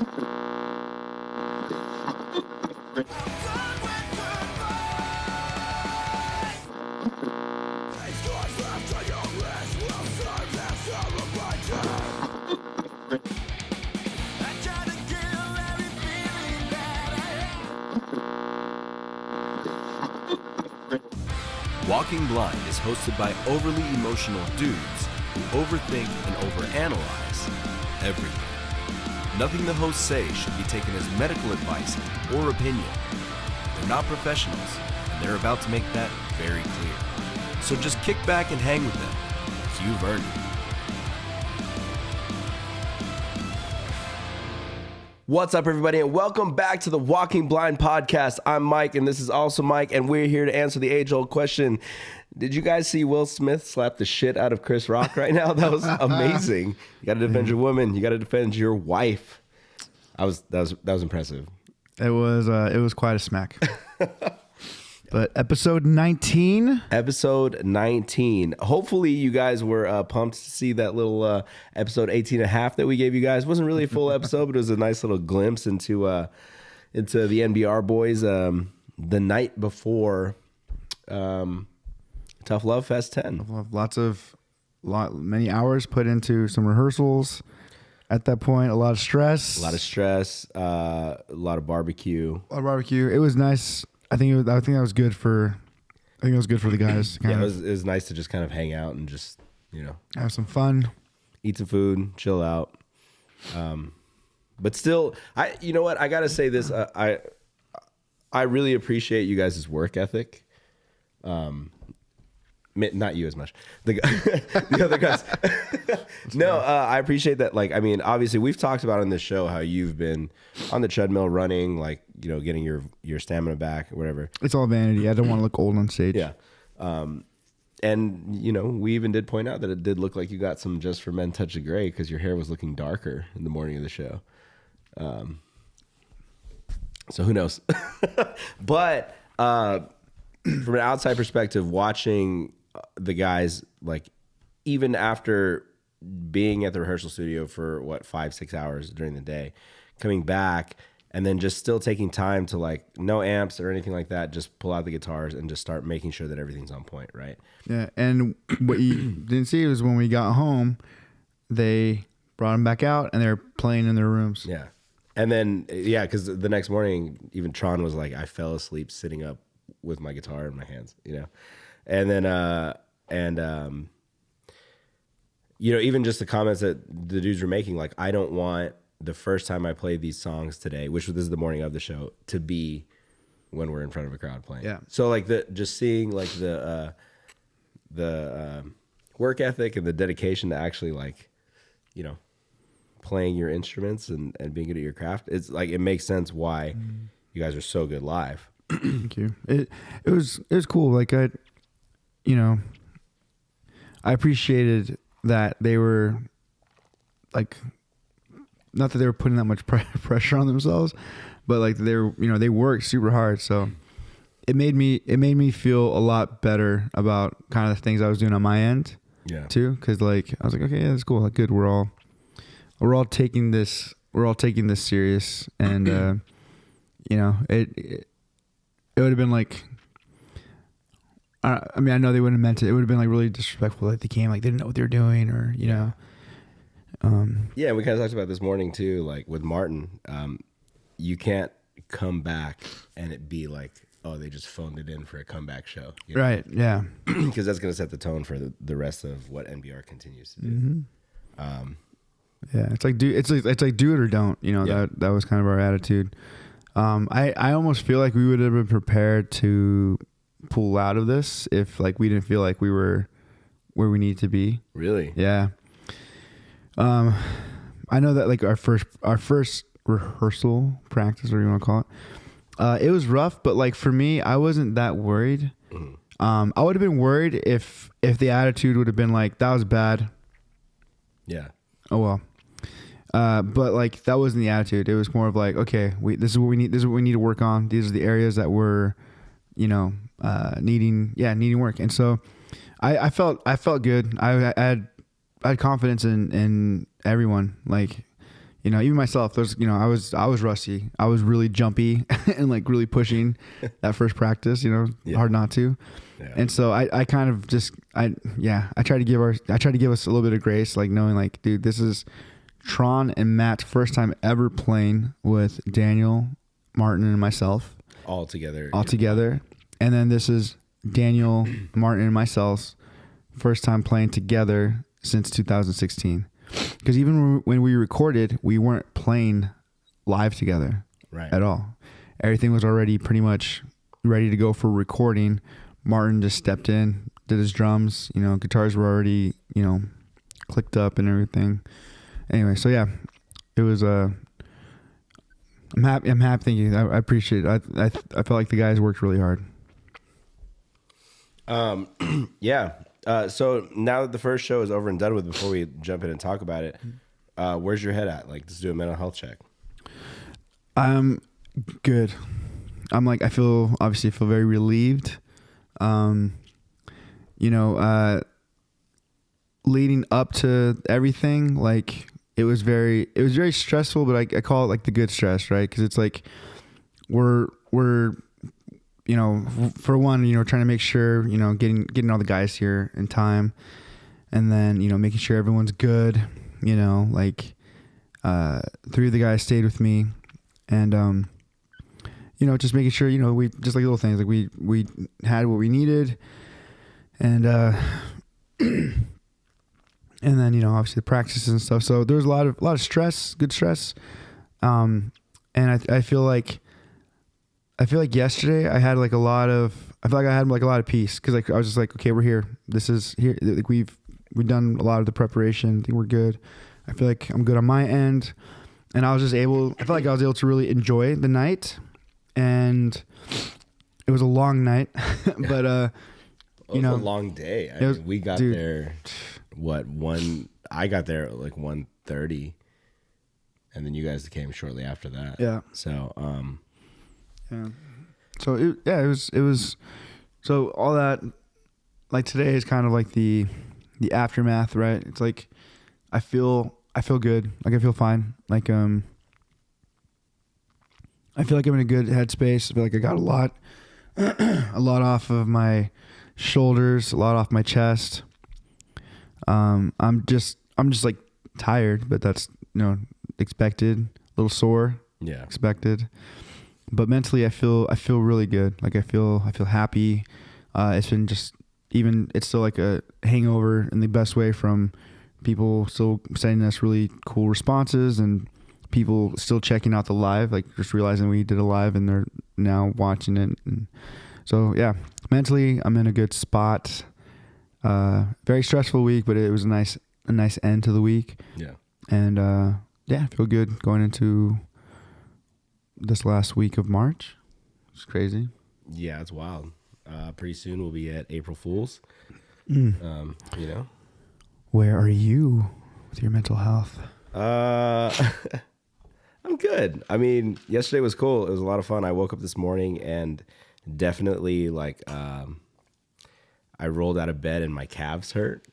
Walking Blind is hosted by overly emotional dudes who overthink and overanalyze everything. Nothing the hosts say should be taken as medical advice or opinion. They're not professionals, and they're about to make that very clear. So just kick back and hang with them, as you've earned it. What's up, everybody, and welcome back to the Walking Blind podcast. I'm Mike, and this is also Mike, and we're here to answer the age-old question. Did you guys see Will Smith slap the shit out of Chris Rock right now? That was amazing. You got to defend your woman. You got to defend your wife. That was impressive. It was quite a smack. But episode 19. Episode 19. Hopefully you guys were pumped to see that little episode 18 and a half that we gave you guys. It wasn't really a full episode, but it was a nice little glimpse into the NBR boys the night before Tough Love Fest 10. Many hours put into some rehearsals. At that point, a lot of stress. A lot of barbecue. It was nice. I think that was good for the guys. Yeah, it was nice to just kind of hang out and just, have some fun, eat some food, chill out. But still, you know what? I gotta say this. I really appreciate you guys' work ethic. Not you as much. The other guys. No, I appreciate that. Like, I mean, obviously, we've talked about on this show how you've been on the treadmill running, like, getting your stamina back or whatever. It's all vanity. I don't want to look old on stage. Yeah. And, we even did point out that it did look like you got some Just for Men touch of gray because your hair was looking darker in the morning of the show. So who knows? But from an outside perspective, watching the guys, like, even after being at the rehearsal studio for 5-6 hours during the day, coming back and then just still taking time to, like, no amps or anything like that, just pull out the guitars and just start making sure that everything's on point, right? Yeah, and what you didn't see was when we got home, they brought them back out and they were playing in their rooms. Yeah. And then, because the next morning, even Tron was like, I fell asleep sitting up with my guitar in my hands, and then even just the comments that the dudes were making, like, I don't want the first time I play these songs today, which this is the morning of the show, to be when we're in front of a crowd playing. Yeah. So, like, just seeing, like, the work ethic and the dedication to actually, like, playing your instruments and being good at your craft, it's like, it makes sense why you guys are so good live. Thank you. It was cool. Like, I appreciated that they were, like, not that they were putting that much pressure on themselves, but, like, they worked super hard. So it made me feel a lot better about kind of the things I was doing on my end. Yeah. Too, because, like, I was like, okay, yeah, that's cool. Like, good. We're all taking this serious, and it would have been like, I mean, I know they wouldn't have meant it. It would have been, like, really disrespectful. Like, they came, like, they didn't know what they were doing, or, Yeah, we kind of talked about this morning too, like with Martin. You can't come back and it be like, oh, they just phoned it in for a comeback show. Right, yeah. Because that's going to set the tone for the rest of what NBR continues to do. Mm-hmm. Yeah, it's like do it or don't. That was kind of our attitude. I almost feel like we would have been prepared to pull out of this if, like, we didn't feel like we were where we need to be. Really? Yeah. I know that, like, our first rehearsal practice, whatever you want to call it, it was rough, but, like, for me, I wasn't that worried. I would have been worried if the attitude would have been like, that was bad. Yeah. Oh well. But, like, that wasn't the attitude. It was more of like, okay, this is what we need. This is what we need to work on. These are the areas that we're, needing work. And so, I felt good. I had confidence in everyone. Like, even myself, there's, I was rusty. I was really jumpy and like really pushing that first practice, hard not to. Yeah. And so I kind of just, I try to give us a little bit of grace, like knowing like, dude, this is Tron and Matt's first time ever playing with Daniel, Martin, and myself. All together. And then this is Daniel, Martin, and myself's first time playing together since 2016. Because even when we recorded, we weren't playing live together at all. Everything was already pretty much ready to go for recording. Martin just stepped in, did his drums. Guitars were already, clicked up and everything. Anyway, so yeah, it was. I'm happy. Thank you. I appreciate it. I felt like the guys worked really hard. Yeah. So now that the first show is over and done with, before we jump in and talk about it, where's your head at? Like, let's do a mental health check. I'm good. I'm like, I feel very relieved. Leading up to everything, like it was very stressful, but I call it like the good stress, right? Cause it's like, we're, for one, trying to make sure, getting all the guys here in time, and then, making sure everyone's good, like, 3 of the guys stayed with me, and, just making sure, we just like little things, like we had what we needed, and, and then, obviously the practices and stuff. So there was a lot of stress, good stress. And I feel like yesterday I had like a lot of peace. Cause like, I was just like, okay, we're here. This is here. Like we've done a lot of the preparation. I think we're good. I feel like I'm good on my end. And I felt like I was able to really enjoy the night, and it was a long night, but, it was a long day. I mean, we got there, I got there at like 1:30, and then you guys came shortly after that. Yeah. So, yeah. So it was, so all that, like today is kind of like the aftermath, right? It's like, I feel good. Like I feel fine. Like, I feel like I'm in a good headspace. I feel like I got a lot off of my shoulders, a lot off my chest. I'm just like tired, but that's, expected, a little sore. Yeah. Expected. But mentally I feel really good. Like I feel happy. It's been it's still like a hangover in the best way from people still sending us really cool responses, and people still checking out the live, like just realizing we did a live and they're now watching it. And so yeah, mentally I'm in a good spot. Very stressful week, but it was a nice end to the week. Yeah. And I feel good going into this last week of March. It's crazy. Yeah, it's wild. Pretty soon we'll be at April Fool's. Where are you with your mental health? I'm good. I mean, yesterday was cool. It was a lot of fun. I woke up this morning and definitely like, I rolled out of bed and my calves hurt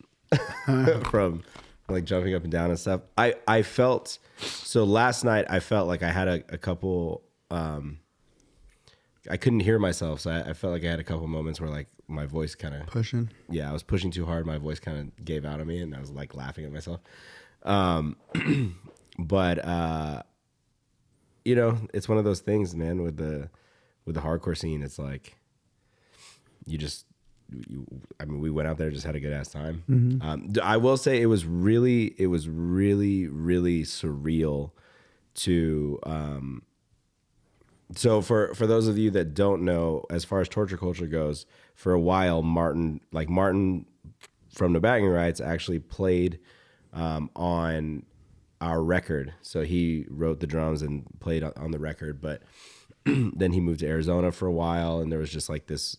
from like jumping up and down and stuff. I felt, so last night I felt like I had a couple, I couldn't hear myself. So I felt like I had a couple moments where like my voice kind of pushing. Yeah. I was pushing too hard. My voice kind of gave out on me and I was like laughing at myself. But it's one of those things, man, with the hardcore scene. It's like, we went out there, just had a good ass time. Mm-hmm. I will say it was really, really surreal to, so for those of you that don't know, as far as torture culture goes, for a while, Martin from No Bagging Rights actually played, on our record. So he wrote the drums and played on the record, but then he moved to Arizona for a while, and there was just like this,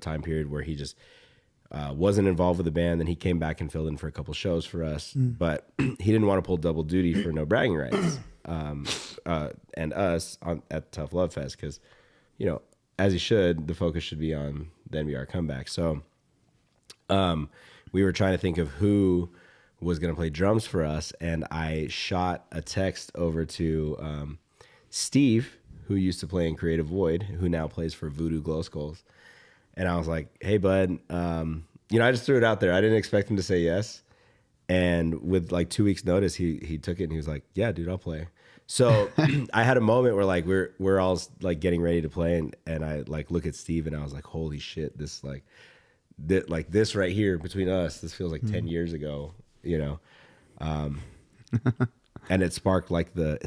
time period where he just wasn't involved with the band. Then he came back and filled in for a couple shows for us, but he didn't want to pull double duty for No Bragging Rights and us at Tough Love Fest, because, as he should, the focus should be on the NBR comeback. So we were trying to think of who was going to play drums for us, and I shot a text over to Steve, who used to play in Creative Void, who now plays for Voodoo Glow Skulls. And I was like, hey, bud, I just threw it out there. I didn't expect him to say yes. And with like 2 weeks notice, he took it and he was like, yeah, dude, I'll play. So I had a moment where like we're all like getting ready to play, and I like look at Steve and I was like, holy shit, this like this right here between us, this feels like 10 years ago, and it sparked a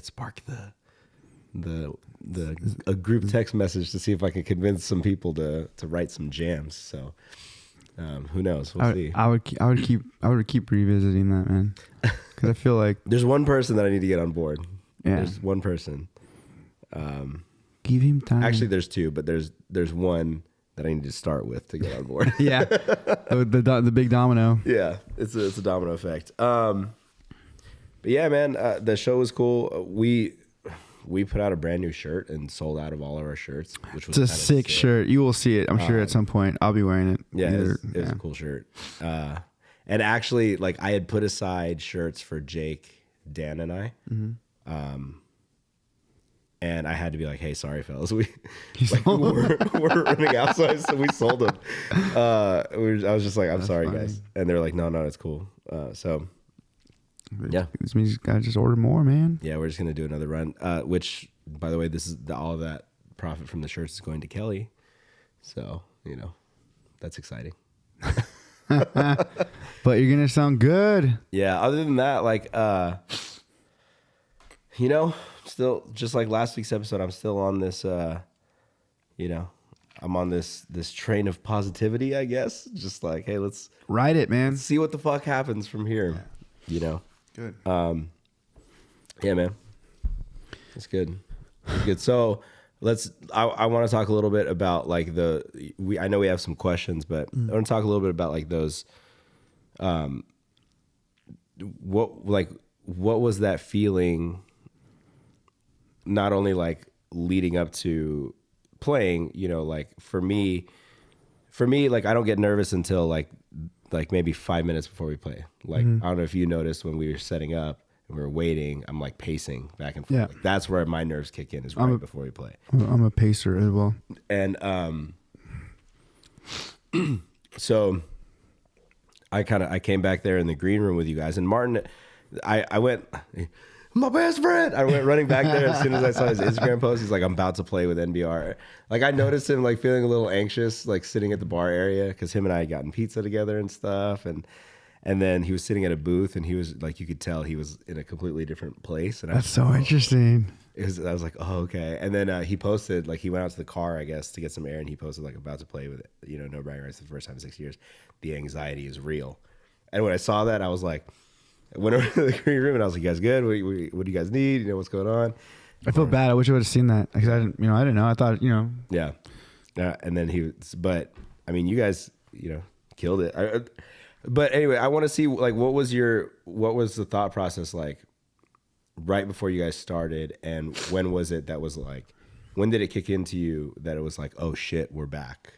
group text message to see if I could convince some people to write some jams. So who knows? We'll see. I would keep revisiting that, man, because I feel like there's one person that I need to get on board. Yeah. There's one person. Give him time. Actually, there's two, but there's one that I need to start with to get on board. Yeah, the big domino. Yeah, it's a domino effect. But yeah, man, the show was cool. We put out a brand new shirt and sold out of all of our shirts, which was it's a sick shirt. You will see it, I'm sure, at some point. I'll be wearing it. Yeah, it was a cool shirt. And actually, like, I had put aside shirts for Jake, Dan, and I. Mm-hmm. And I had to be like, hey, sorry, fellas, we're running out, so we sold them. I was just like, I'm sorry, funny. Guys. And they're like, no, it's cool. So yeah, this means you gotta just order more, man. Yeah, we're just gonna do another run. Which, by the way, this is all of that profit from the shirts is going to Kelly. So that's exciting. But you're gonna sound good. Yeah. Other than that, like, still just like last week's episode, I'm still on this. I'm on this train of positivity, I guess. Just like, hey, let's ride it, man. Let's see what the fuck happens from here. Yeah. Good. Yeah, man. It's good. It's good. So I want to talk a little bit about like I know we have some questions, but I want to talk a little bit about like those, what was that feeling? Not only like leading up to playing, like for me, like I don't get nervous until like maybe 5 minutes before we play. Like, I don't know if you noticed when we were setting up and we were waiting, I'm like pacing back and forth. Yeah. Like, that's where my nerves kick in, is right before we play. I'm a pacer as well. And so I came back there in the green room with you guys, and Martin, I went, my best friend. I went running back there as soon as I saw his Instagram post. He's like, I'm about to play with NBR. Like, I noticed him like feeling a little anxious, like sitting at the bar area, because him and I had gotten pizza together and stuff. And then he was sitting at a booth, and he was like, you could tell he was in a completely different place. And that's so interesting. I was like, oh, okay. And then he posted, like, he went out to the car, I guess, to get some air, and he posted like, about to play with, No Bragging Rights the first time in 6 years. The anxiety is real. And when I saw that, I was like, I went over to the green room and I was like, you guys good? What do you guys need? What's going on? I feel bad. I wish I would have seen that, because I didn't know. I thought, Yeah. And then but I mean, you guys, killed it. But anyway, I want to see, like, what was the thought process like right before you guys started, and when was it that was like, when did it kick into you that it was like, oh shit, we're back?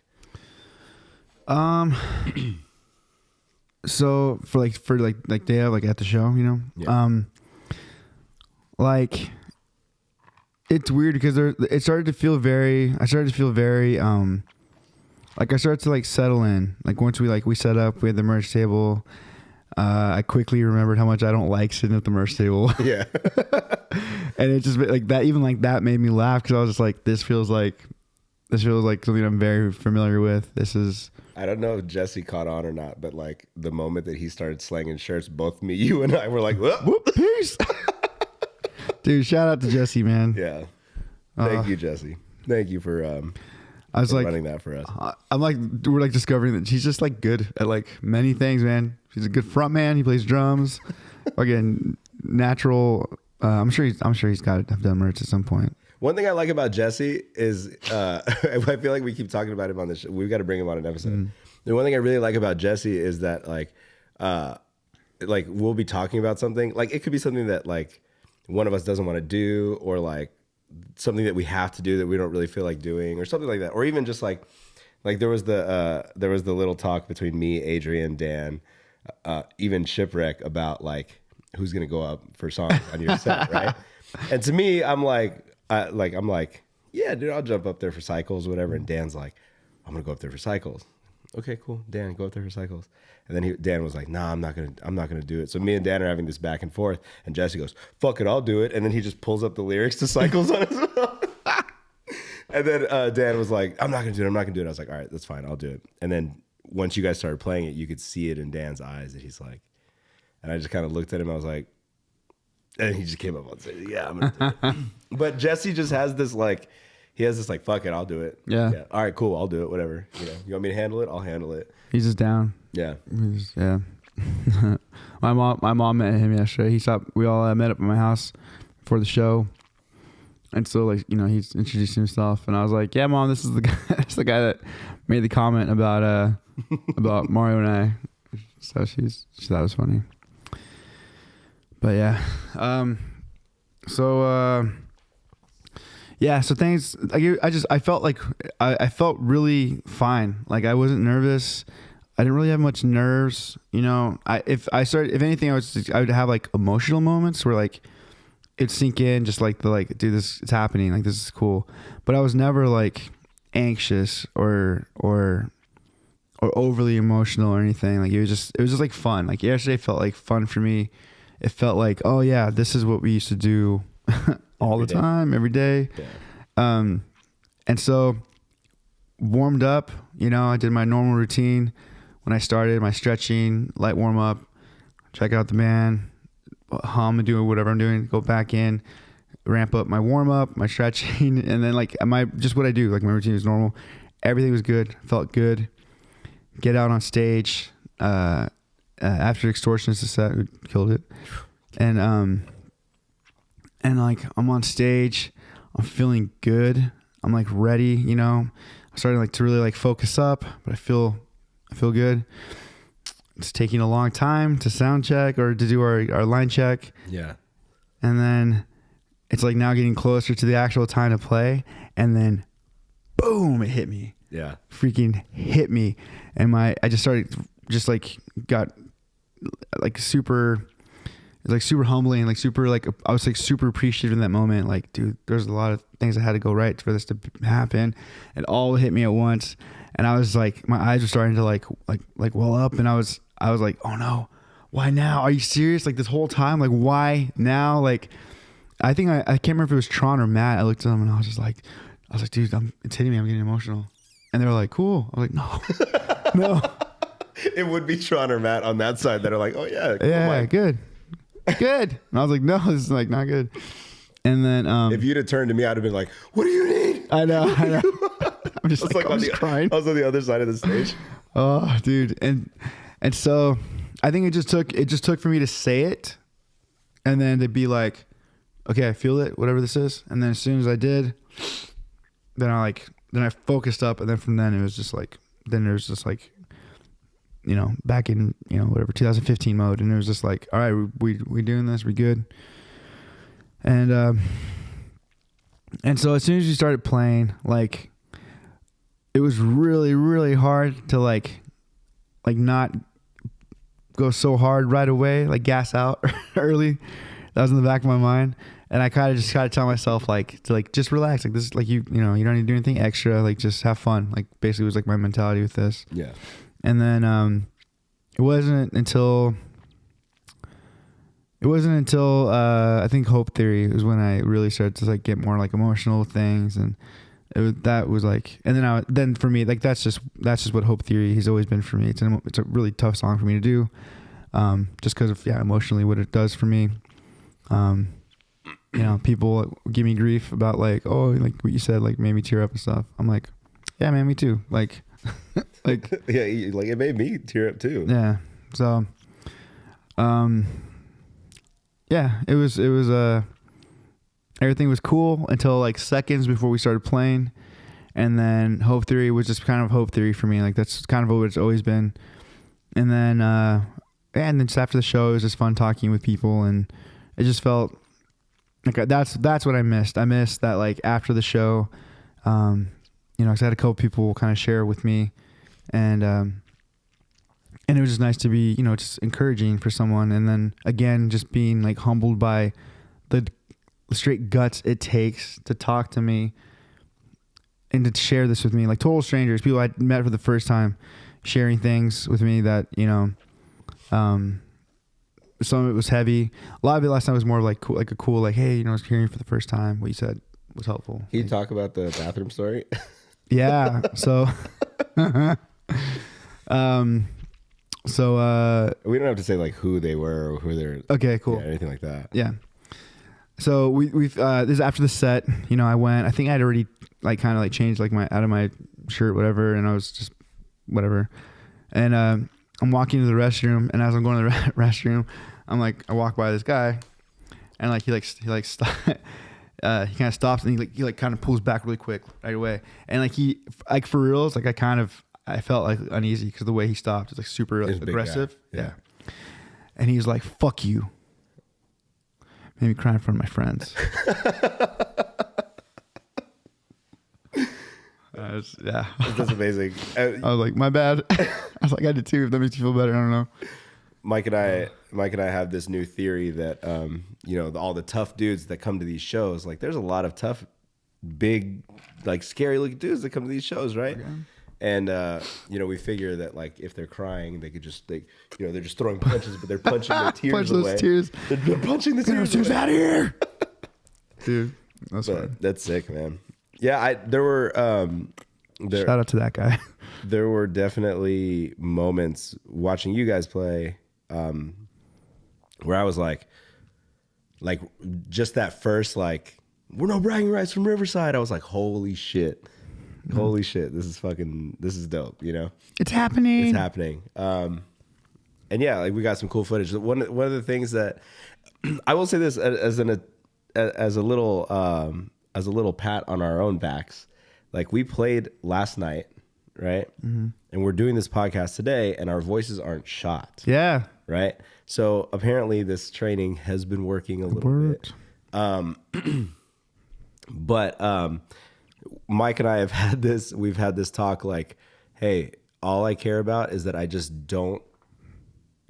So for day of, like, at the show, Yeah. Like, it's weird because I started to feel very, like, I started to like settle in. Like, once we set up, we had the merch table. I quickly remembered how much I don't like sitting at the merch table. Yeah. And it just like that, even like that made me laugh, because I was just like, this feels like something I'm very familiar with. I don't know if Jesse caught on or not, but like the moment that he started slanging shirts, both you and I were like, whoop, peace. Dude, shout out to Jesse, man. Yeah. Thank you, Jesse. Thank you for I was like running that for us. I'm like, we're like discovering that he's just like good at like many things, man. He's a good front man. He plays drums. Again, natural. I'm sure he's got to have done merch at some point. One thing I like about Jesse is I feel like we keep talking about him on this show. We've got to bring him on an episode. The one thing I really like about Jesse is that like we'll be talking about something, like it could be something that like one of us doesn't want to do, or like something that we have to do that we don't really feel like doing, or something like that, or even just like there was the little talk between me, Adrian, Dan, even Shipwreck about like who's gonna go up for songs on your set, right? And to me, I'm like, yeah, dude, I'll jump up there for Cycles, whatever. And Dan's like, I'm gonna go up there for Cycles. Okay, cool, Dan, go up there for Cycles. And then Dan was like, nah, I'm not gonna do it. So me and Dan are having this back and forth, and Jesse goes, fuck it, I'll do it. And then he just pulls up the lyrics to Cycles on his own. And then Dan was like, I'm not gonna do it. I was like, all right, that's fine, I'll do it. And then once you guys started playing it, you could see it in Dan's eyes that he's like, and I just kind of looked at him. I was like, and he just came up on stage. Yeah, I'm gonna do it. But Jesse just has this like, fuck it, I'll do it. Yeah. All right, cool, I'll do it. Whatever. You want me to handle it? I'll handle it. He's just down. Yeah. Yeah. My mom met him yesterday. We all met up at my house for the show. And so like, he's introduced himself and I was like, yeah, Mom, this is the guy, that's the guy that made the comment about Mario and I. So she thought it was funny. But yeah. So things I felt like I felt really fine. Like I wasn't nervous. I didn't really have much nerves. If anything, I would have like emotional moments where like it'd sink in, just like dude, this it's happening. Like this is cool. But I was never like anxious or overly emotional or anything. Like it was just like fun. Like yesterday felt like fun for me. It felt like, oh yeah, this is what we used to do all the time, every day. Yeah. And so warmed up, I did my normal routine when I started, my stretching, light warm up, check out the band, hum and do whatever I'm doing, go back in, ramp up my warm up, my stretching, and then like just what I do, like my routine was normal. Everything was good, felt good. Get out on stage, after Extortionist is set, who killed it. And like I'm on stage, I'm feeling good. I'm like ready, I'm starting like to really like focus up, but I feel good. It's taking a long time to sound check or to do our line check. Yeah. And then it's like now getting closer to the actual time to play. And then boom, it hit me. Yeah. Freaking hit me. And I just started, just like got like super, it's like super humbling, like super, like I was like super appreciative in that moment. Like, dude, there's a lot of things that had to go right for this to happen. It all hit me at once. And I was like, my eyes were starting to like well up. And I was like, oh no, why now? Are you serious? Like this whole time, like why now? Like, I think I can't remember if it was Tron or Matt. I looked at them and I was like, dude, it's hitting me. I'm getting emotional. And they were like, cool. I was like, no, no. It would be Tron or Matt on that side that are like, oh yeah. Cool, yeah, Mike. good. And I was like, no, this is like not good. And then, if you'd have turned to me, I'd have been like, what do you need? I know. I'm just like I'm just crying. I was on the other side of the stage. Oh, dude. And so I think it just took for me to say it and then to be like, okay, I feel it, whatever this is. And then as soon as I did, then I focused up. And then from then it was just like, then there's just like, back in, whatever, 2015 mode. And it was just like, all right, we doing this, we good. And so as soon as you started playing, like, it was really, really hard to like not go so hard right away, like gas out early. That was in the back of my mind. And I kind of just tell myself to just relax. Like this is like, you don't need to do anything extra. Like just have fun. Like basically was like my mentality with this. Yeah. And then, it wasn't until I think Hope Theory was when I really started to like get more like emotional things. And that was like, and then for me, like, that's just what Hope Theory has always been for me. It's a really tough song for me to do. Just cause of, emotionally what it does for me. People give me grief about like, oh, like what you said, like made me tear up and stuff. I'm like, yeah, man, me too. Like, like, yeah, like it made me tear up too. Yeah. So, yeah, it was, everything was cool until like seconds before we started playing. And then Hope Theory was just kind of Hope Theory for me. Like that's kind of what it's always been. And then, and then just after the show, it was just fun talking with people, and it just felt like that's what I missed. I missed that, like, after the show, cause I had a couple people kind of share with me, and And it was just nice to be, just encouraging for someone. And then again, just being like humbled by the straight guts it takes to talk to me and to share this with me, like total strangers, people I met for the first time, sharing things with me that, some of it was heavy. A lot of it last time was more like cool, hey, I was hearing for the first time what you said was helpful. Can you talk about the bathroom story? Yeah. So, we don't have to say like who they were or who they're. Okay, cool. Yeah, anything like that. Yeah. So we've this is after the set, I went, I think I'd already like kind of like changed like out of my shirt, whatever. And I was just whatever. And, I'm walking to the restroom, and as I'm going to the restroom, I walk by this guy, and like he kind of stops, and he kind of pulls back really quick right away, and like for reals, like I felt like uneasy because the way he stopped was like super aggressive, yeah. And he's like, "Fuck you," made me cry in front of my friends. Yeah, that's amazing. I was like, my bad. I was like, I did too. If that makes you feel better, I don't know. Mike and I have this new theory that all the tough dudes that come to these shows, like there's a lot of tough, big, like scary looking dudes that come to these shows, right? Okay. And we figure that like if they're crying, they could just they're just throwing punches, but they're punching their tears away. Those tears. They're punching the tears out of here, dude. That's sick, man. Yeah, there were. Shout out to that guy. There were definitely moments watching you guys play where I was like just that first like, we're no bragging rights from Riverside. I was like, holy shit, this is dope. It's happening. And yeah, like we got some cool footage. One of the things that I will say this as a little pat on our own backs. Like we played last night, right? Mm-hmm. And we're doing this podcast today, and our voices aren't shot. Yeah. Right? So apparently this training has been working a little bit. But Mike and I we've had this talk like, hey, all I care about is that I just don't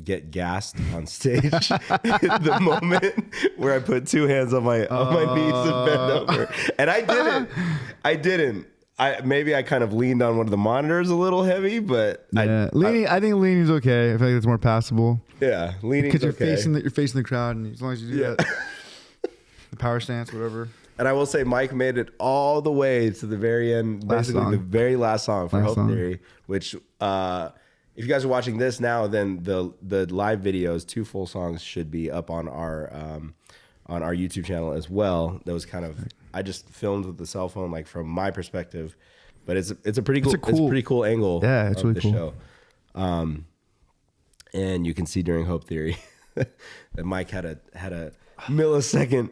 get gassed on stage the moment where I put two hands on my knees and bend over. And I didn't. Maybe I kind of leaned on one of the monitors a little heavy, but I think leaning's okay. I feel like it's more passable. Yeah, leaning because you're facing the crowd, and as long as you do that, the power stance, whatever. And I will say, Mike made it all the way to the very end, the very last song for Hope Theory, which if you guys are watching this now, then the live videos, 2 full songs, should be up on our YouTube channel as well. That was kind of, I just filmed with the cell phone, like from my perspective, but it's a pretty cool angle. Yeah, it's really cool. Show. And you can see during Hope Theory that Mike had a millisecond,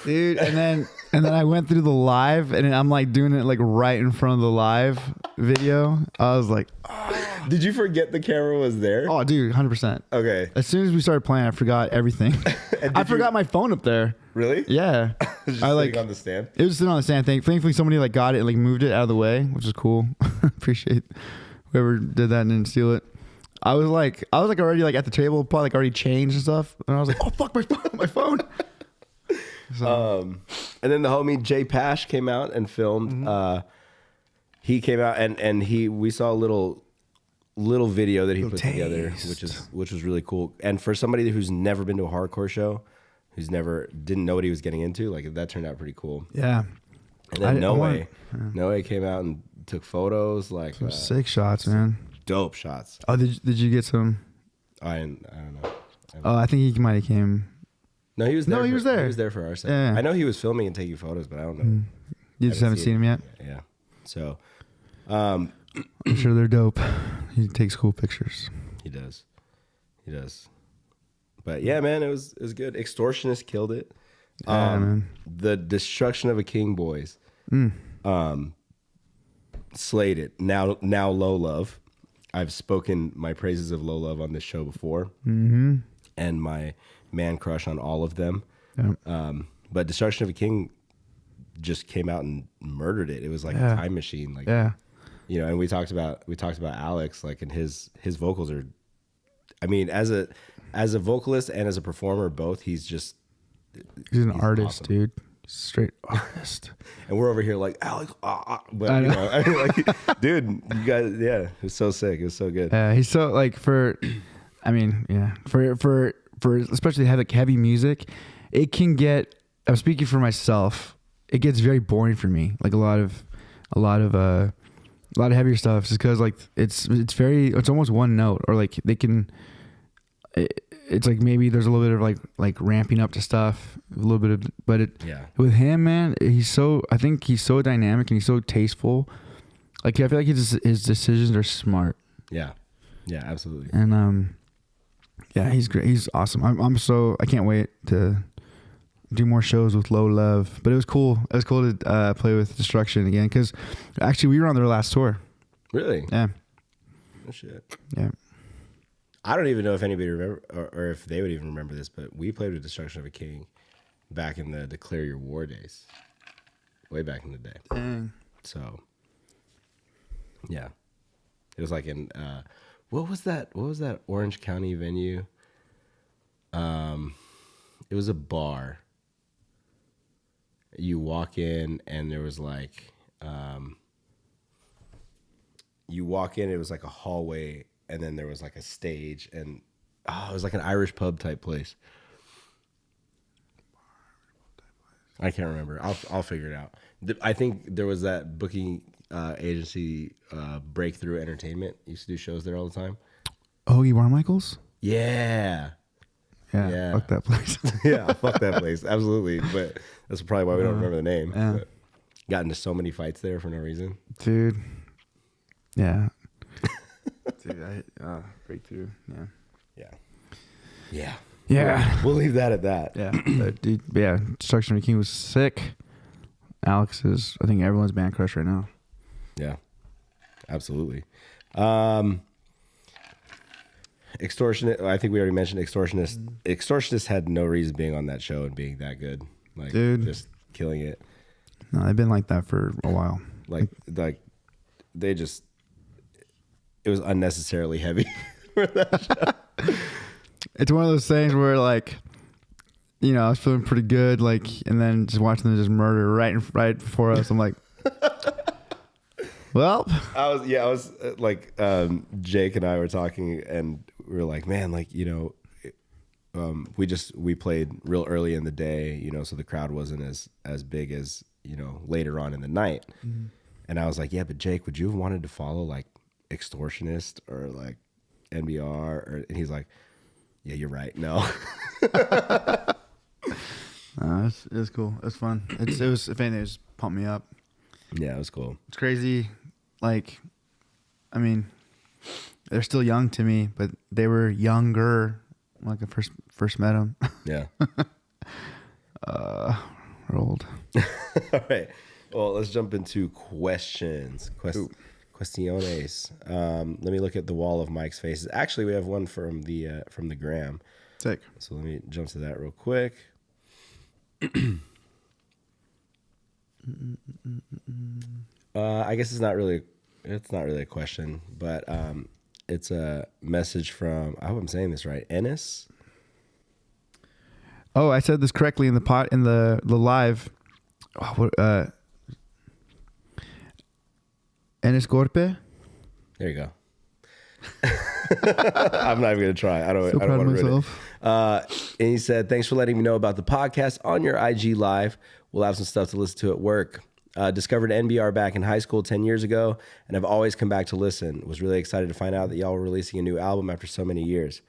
dude, and then I went through the live, and I'm like doing it like right in front of the live video. I was like, oh. Did you forget the camera was there? Oh, dude, 100%. Okay. As soon as we started playing, I forgot everything. I forgot my phone up there. Really? Yeah. Just sitting on the stand? It was sitting on the stand. Thankfully, somebody like got it and like moved it out of the way, which is cool. Appreciate whoever did that and didn't steal it. I was like already like at the table, probably like already changed and stuff, and I was like, oh fuck, my phone. So. And then the homie Jay Pash came out and filmed. Mm-hmm. He came out and we saw a little video that he put together, which was really cool. And for somebody who's never been to a hardcore show, didn't know what he was getting into, like that turned out pretty cool. Yeah. And then Noe came out and took photos, like some sick shots, man. Dope shots. Oh, did you get some? I don't know. I think he might have came. No, he was there. He was there. He was there for our set. Yeah. I know he was filming and taking photos, but I don't know. You just haven't seen him yet? Yeah. So, I'm sure they're dope. He takes cool pictures. He does. But yeah, man, it was good. Extortionist killed it. Yeah, man. The Destruction of a King boys. Slayed it. Now Low Love. I've spoken my praises of Low Love on this show before, and my man crush on all of them. Yeah. But Destruction of a King just came out and murdered it. It was like a time machine. Like, and we talked about Alex, like, and his vocals are I mean, as a vocalist and as a performer, both, he's an artist, awesome. dude. Straight artist. And we're over here like, Alex, but I mean, like, dude, you guys, yeah, it was so sick. It was so good. He's so like for especially heavy music, it can get. I'm speaking for myself. It gets very boring for me. Like a lot of heavier stuff, just because like it's almost one note, or like they can. It's like maybe there's a little bit of like ramping up to stuff, a little bit of, but with him, man, I think he's so dynamic and he's so tasteful. Like I feel like his decisions are smart. Yeah, absolutely. And yeah, he's great. He's awesome. I can't wait to do more shows with Low Love. But it was cool. It was cool to play with Destruction again, because actually we were on their last tour. Really? Yeah. Oh shit. Yeah. I don't even know if anybody remember, or if they would even remember this, but we played with Destruction of a King back in the Declare Your War days, way back in the day. Dang. So, yeah, it was like in what was that Orange County venue? It was a bar. You walk in and there was like, you walk in, it was like a hallway. And then there was like a stage, and it was like an Irish pub type place. I can't remember. I'll figure it out. I think there was that booking agency, Breakthrough Entertainment. Used to do shows there all the time. Hoagie Warmichaels? Yeah. Yeah. Fuck that place. Yeah, fuck that place. Absolutely. But that's probably why we don't remember the name. Yeah. But got into so many fights there for no reason. Dude. Yeah. Dude, Breakthrough. Yeah. We'll leave that at that. Yeah. Dude, yeah. Destruction of the King was sick. Alex is, I think, everyone's band crush right now. Yeah. Absolutely. Extortionist. I think we already mentioned Extortionist. Extortionist had no reason being on that show and being that good. Like, dude, just killing it. No, they've been like that for a while. Like they just. It was unnecessarily heavy for that show. It's one of those things where, like, you know, I was feeling pretty good, like, and then just watching them just murder right before us. I'm like, well, I was like, Jake and I were talking, and we were like, man, like, you know, we played real early in the day, you know, so the crowd wasn't as big as, you know, later on in the night. Mm-hmm. And I was like, yeah, but Jake, would you have wanted to follow like Extortionist or like NBR? And he's like, yeah, you're right. No. It's cool. It's fun. It was, if anything, it just pumped me up. Yeah, it was cool. It's crazy. Like, I mean, they're still young to me, but they were younger when I first met them. Yeah. We're old. All right. Well, let's jump into questions. Questiones. Let me look at the wall of Mike's faces. Actually, we have one from the gram. Sick. So let me jump to that real quick. I guess it's not really a question, but it's a message from, I hope I'm saying this right, Ennis. Oh, I said this correctly in the live. Oh, what, Ennis Gorpe? There you go. I'm not even gonna try. I don't proud want of to myself. And he said, "Thanks for letting me know about the podcast on your IG live. We'll have some stuff to listen to at work. Discovered NBR back in high school 10 years ago, and I've always come back to listen. Was really excited to find out that y'all were releasing a new album after so many years.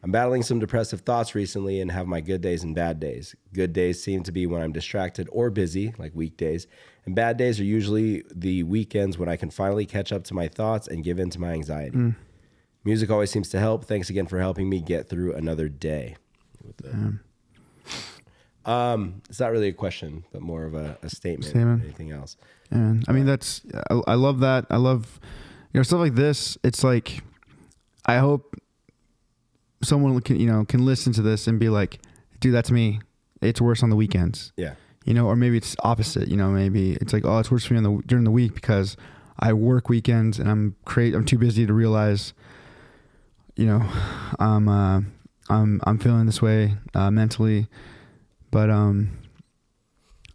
I'm battling some depressive thoughts recently and have my good days and bad days. Good days seem to be when I'm distracted or busy, like weekdays, and bad days are usually the weekends when I can finally catch up to my thoughts and give in to my anxiety. Music always seems to help. Thanks again for helping me get through another day." It's not really a question, but more of a statement than anything else. And I mean, I love that. I love, stuff like this. It's like, I hope someone can listen to this and be like, dude, that's me. It's worse on the weekends. Yeah. Or maybe it's opposite, maybe it's like, oh, it's worse for me during the week because I work weekends and I'm too busy to realize, you know, I'm feeling this way mentally, but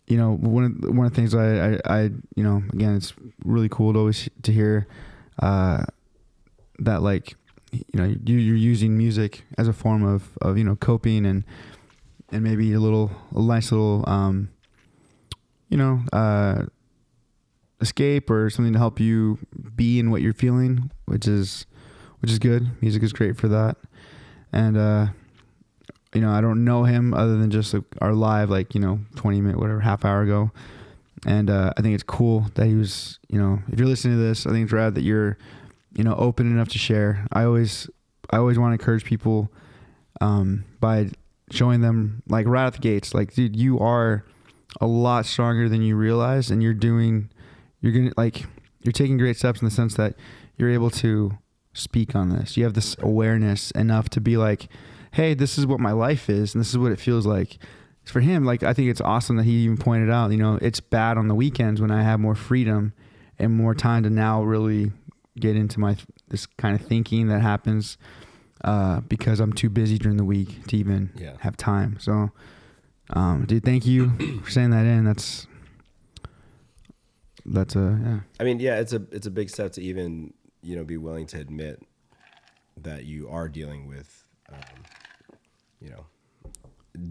you know, one of the things I you know, again, it's really cool to always to hear that, like, you know, you're using music as a form of you know, coping and maybe a nice little you know, escape or something to help you be in what you're feeling, which is good. Music is great for that. And you know, I don't know him other than just our live, like, you know, 20-minute, whatever, half hour ago. And I think it's cool that he was, you know, if you're listening to this, I think it's rad that you're, you know, open enough to share. I always want to encourage people by showing them, like, right out the gates, like, dude, you are a lot stronger than you realize, and you're taking great steps in the sense that you're able to speak on this. You have this awareness enough to be like, hey, this is what my life is, and this is what it feels like. For him, like, I think it's awesome that he even pointed out, you know, it's bad on the weekends when I have more freedom and more time to now really get into this kind of thinking that happens because I'm too busy during the week to even have time. So, dude, thank you for saying that in. That's yeah. I mean, yeah, it's a big step to even, you know, be willing to admit that you are dealing with, you know,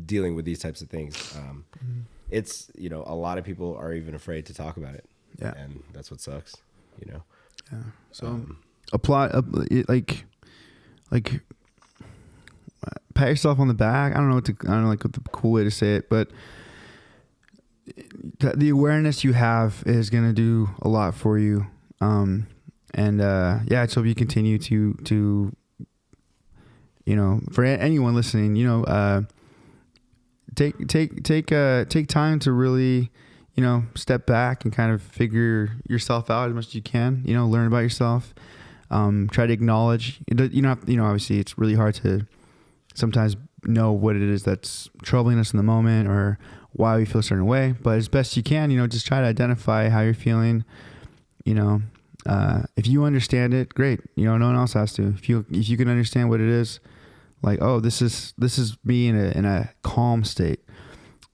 dealing with these types of things. It's, you know, a lot of people are even afraid to talk about it. Yeah. And that's what sucks, you know? Yeah. So like pat yourself on the back. I don't know what the cool way to say it, but the awareness you have is going to do a lot for you. And yeah, I just hope you continue to, you know, for anyone listening, you know, take time to really, you know, step back and kind of figure yourself out as much as you can, you know, learn about yourself. Try to acknowledge, you know, obviously it's really hard to sometimes know what it is that's troubling us in the moment or why we feel a certain way, but as best you can, you know, just try to identify how you're feeling, you know. If you understand it, great. You know, no one else has to. If you can understand what it is, like, oh, this is me in a calm state.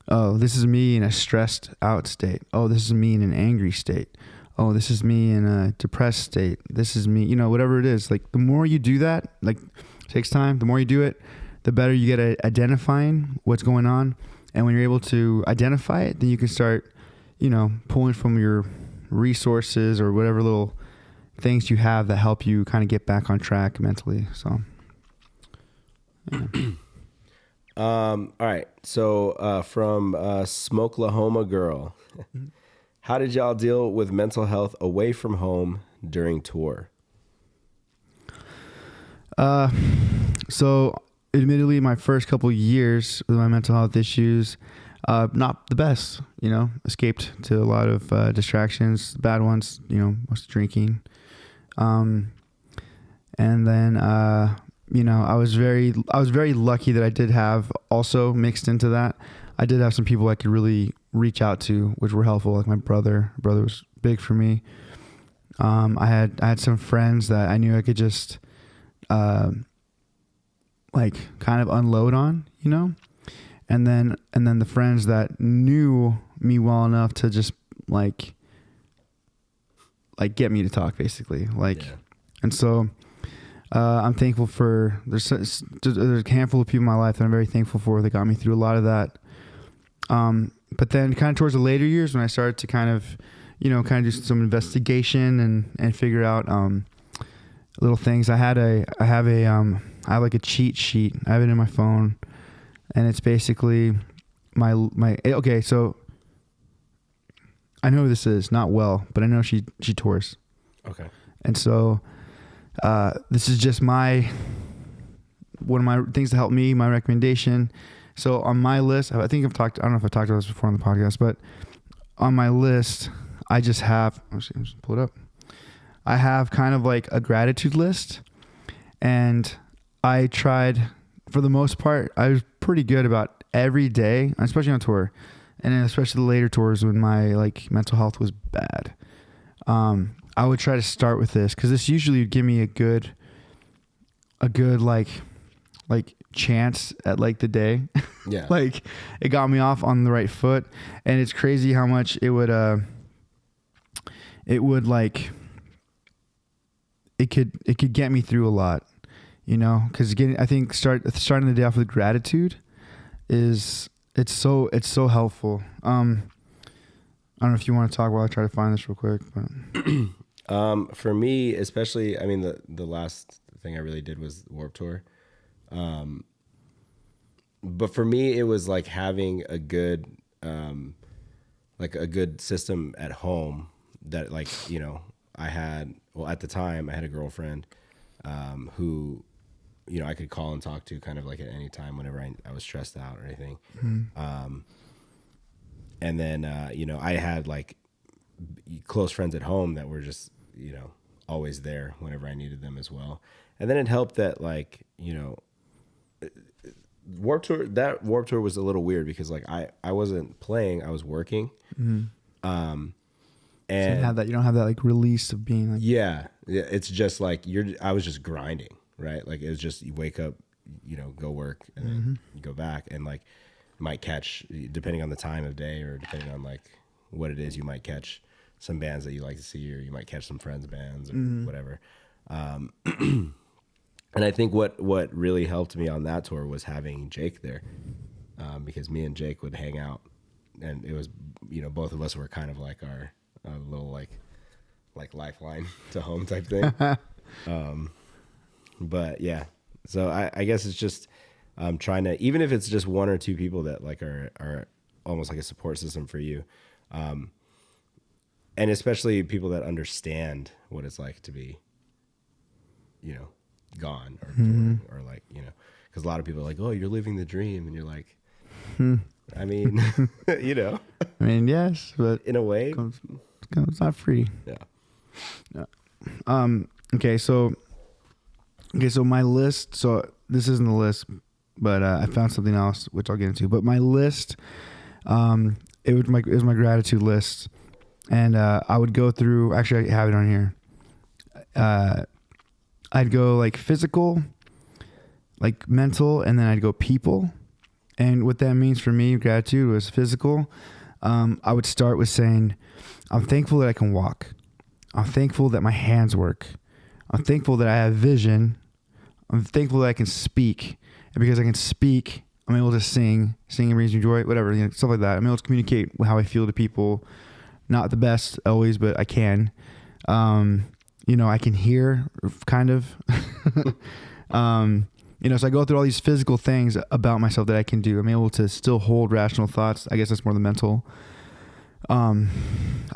Oh, this is me in a stressed out state. Oh, this is me in an angry state. Oh, this is me in a depressed state. This is me, you know, whatever it is. Like, the more you do that, like, it takes time. The more you do it, the better you get at identifying what's going on. And when you're able to identify it, then you can start, you know, pulling from your resources or whatever little things you have that help you kind of get back on track mentally. So, yeah. All right. So, from Smokelahoma Girl, how did y'all deal with mental health away from home during tour? So admittedly, my first couple years with my mental health issues, not the best, you know, escaped to a lot of distractions, bad ones, you know, most drinking. And then, you know, I was very lucky that I did have also mixed into that. I did have some people I could really reach out to, which were helpful. Like my brother was big for me. I had some friends that I knew I could just, like, kind of unload on, you know, and then the friends that knew me well enough to just like get me to talk, basically, like, yeah. And so, I'm thankful for, there's a handful of people in my life that I'm very thankful for that got me through a lot of that. But then kind of towards the later years when I started to kind of, you know, kind of do some investigation and figure out, little things. I have like a cheat sheet. I have it in my phone, and it's basically okay. So I know who this is, not well, but I know she tours. Okay. And so, this is just one of my things to help me, my recommendation. So on my list, I don't know if I talked about this before on the podcast, but on my list, I just have, I'm just pull it up. I have kind of like a gratitude list, and I tried, for the most part, I was pretty good about every day, especially on tour, and especially the later tours when my like mental health was bad. I would try to start with this because this usually would give me a good a good like chance at like the day. Yeah. Like it got me off on the right foot, and it's crazy how much it would like it could get me through a lot, you know, because I think starting the day off with gratitude it's so helpful. I don't know if you want to talk while I try to find this real quick, but for me, especially, I mean, the last thing I really did was Warped Tour. But for me, it was like having a good system at home that, like, you know, at the time I had a girlfriend, who, you know, I could call and talk to kind of like at any time whenever I was stressed out or anything. Mm-hmm. And then, you know, I had like close friends at home that were just, you know, always there whenever I needed them as well. And then it helped that, like, you know, Warped Tour was a little weird because like I wasn't playing, I was working. Mm-hmm. And so you don't have that like release of being like, yeah, it's just like I was just grinding, right? Like it was just, you wake up, you know, go work and then you go back, and like might catch, depending on the time of day or depending on like what it is, you might catch some bands that you like to see, or you might catch some friends' bands or whatever. And I think what really helped me on that tour was having Jake there, because me and Jake would hang out, and it was, you know, both of us were kind of like our little like lifeline to home type thing. But yeah, so I guess it's just trying to, even if it's just one or two people that like are almost like a support system for you, and especially people that understand what it's like to be, you know, gone or touring, or like, you know, because a lot of people are like, oh, you're living the dream, and you're like, I mean, you know, I mean, yes, but in a way, it's not free. Yeah. Okay, so my list. So this isn't the list, but I found something else which I'll get into. But my list, it was my gratitude list, and I would go through. Actually, I have it on here. I'd go like physical, like mental, and then I'd go people. And what that means for me, gratitude was physical. I would start with saying, I'm thankful that I can walk. I'm thankful that my hands work. I'm thankful that I have vision. I'm thankful that I can speak. And because I can speak, I'm able to sing. Singing brings me joy, whatever, you know, stuff like that. I'm able to communicate how I feel to people. Not the best always, but I can. You know, I can hear, kind of. You know, so I go through all these physical things about myself that I can do. I'm able to still hold rational thoughts. I guess that's more the mental. I'm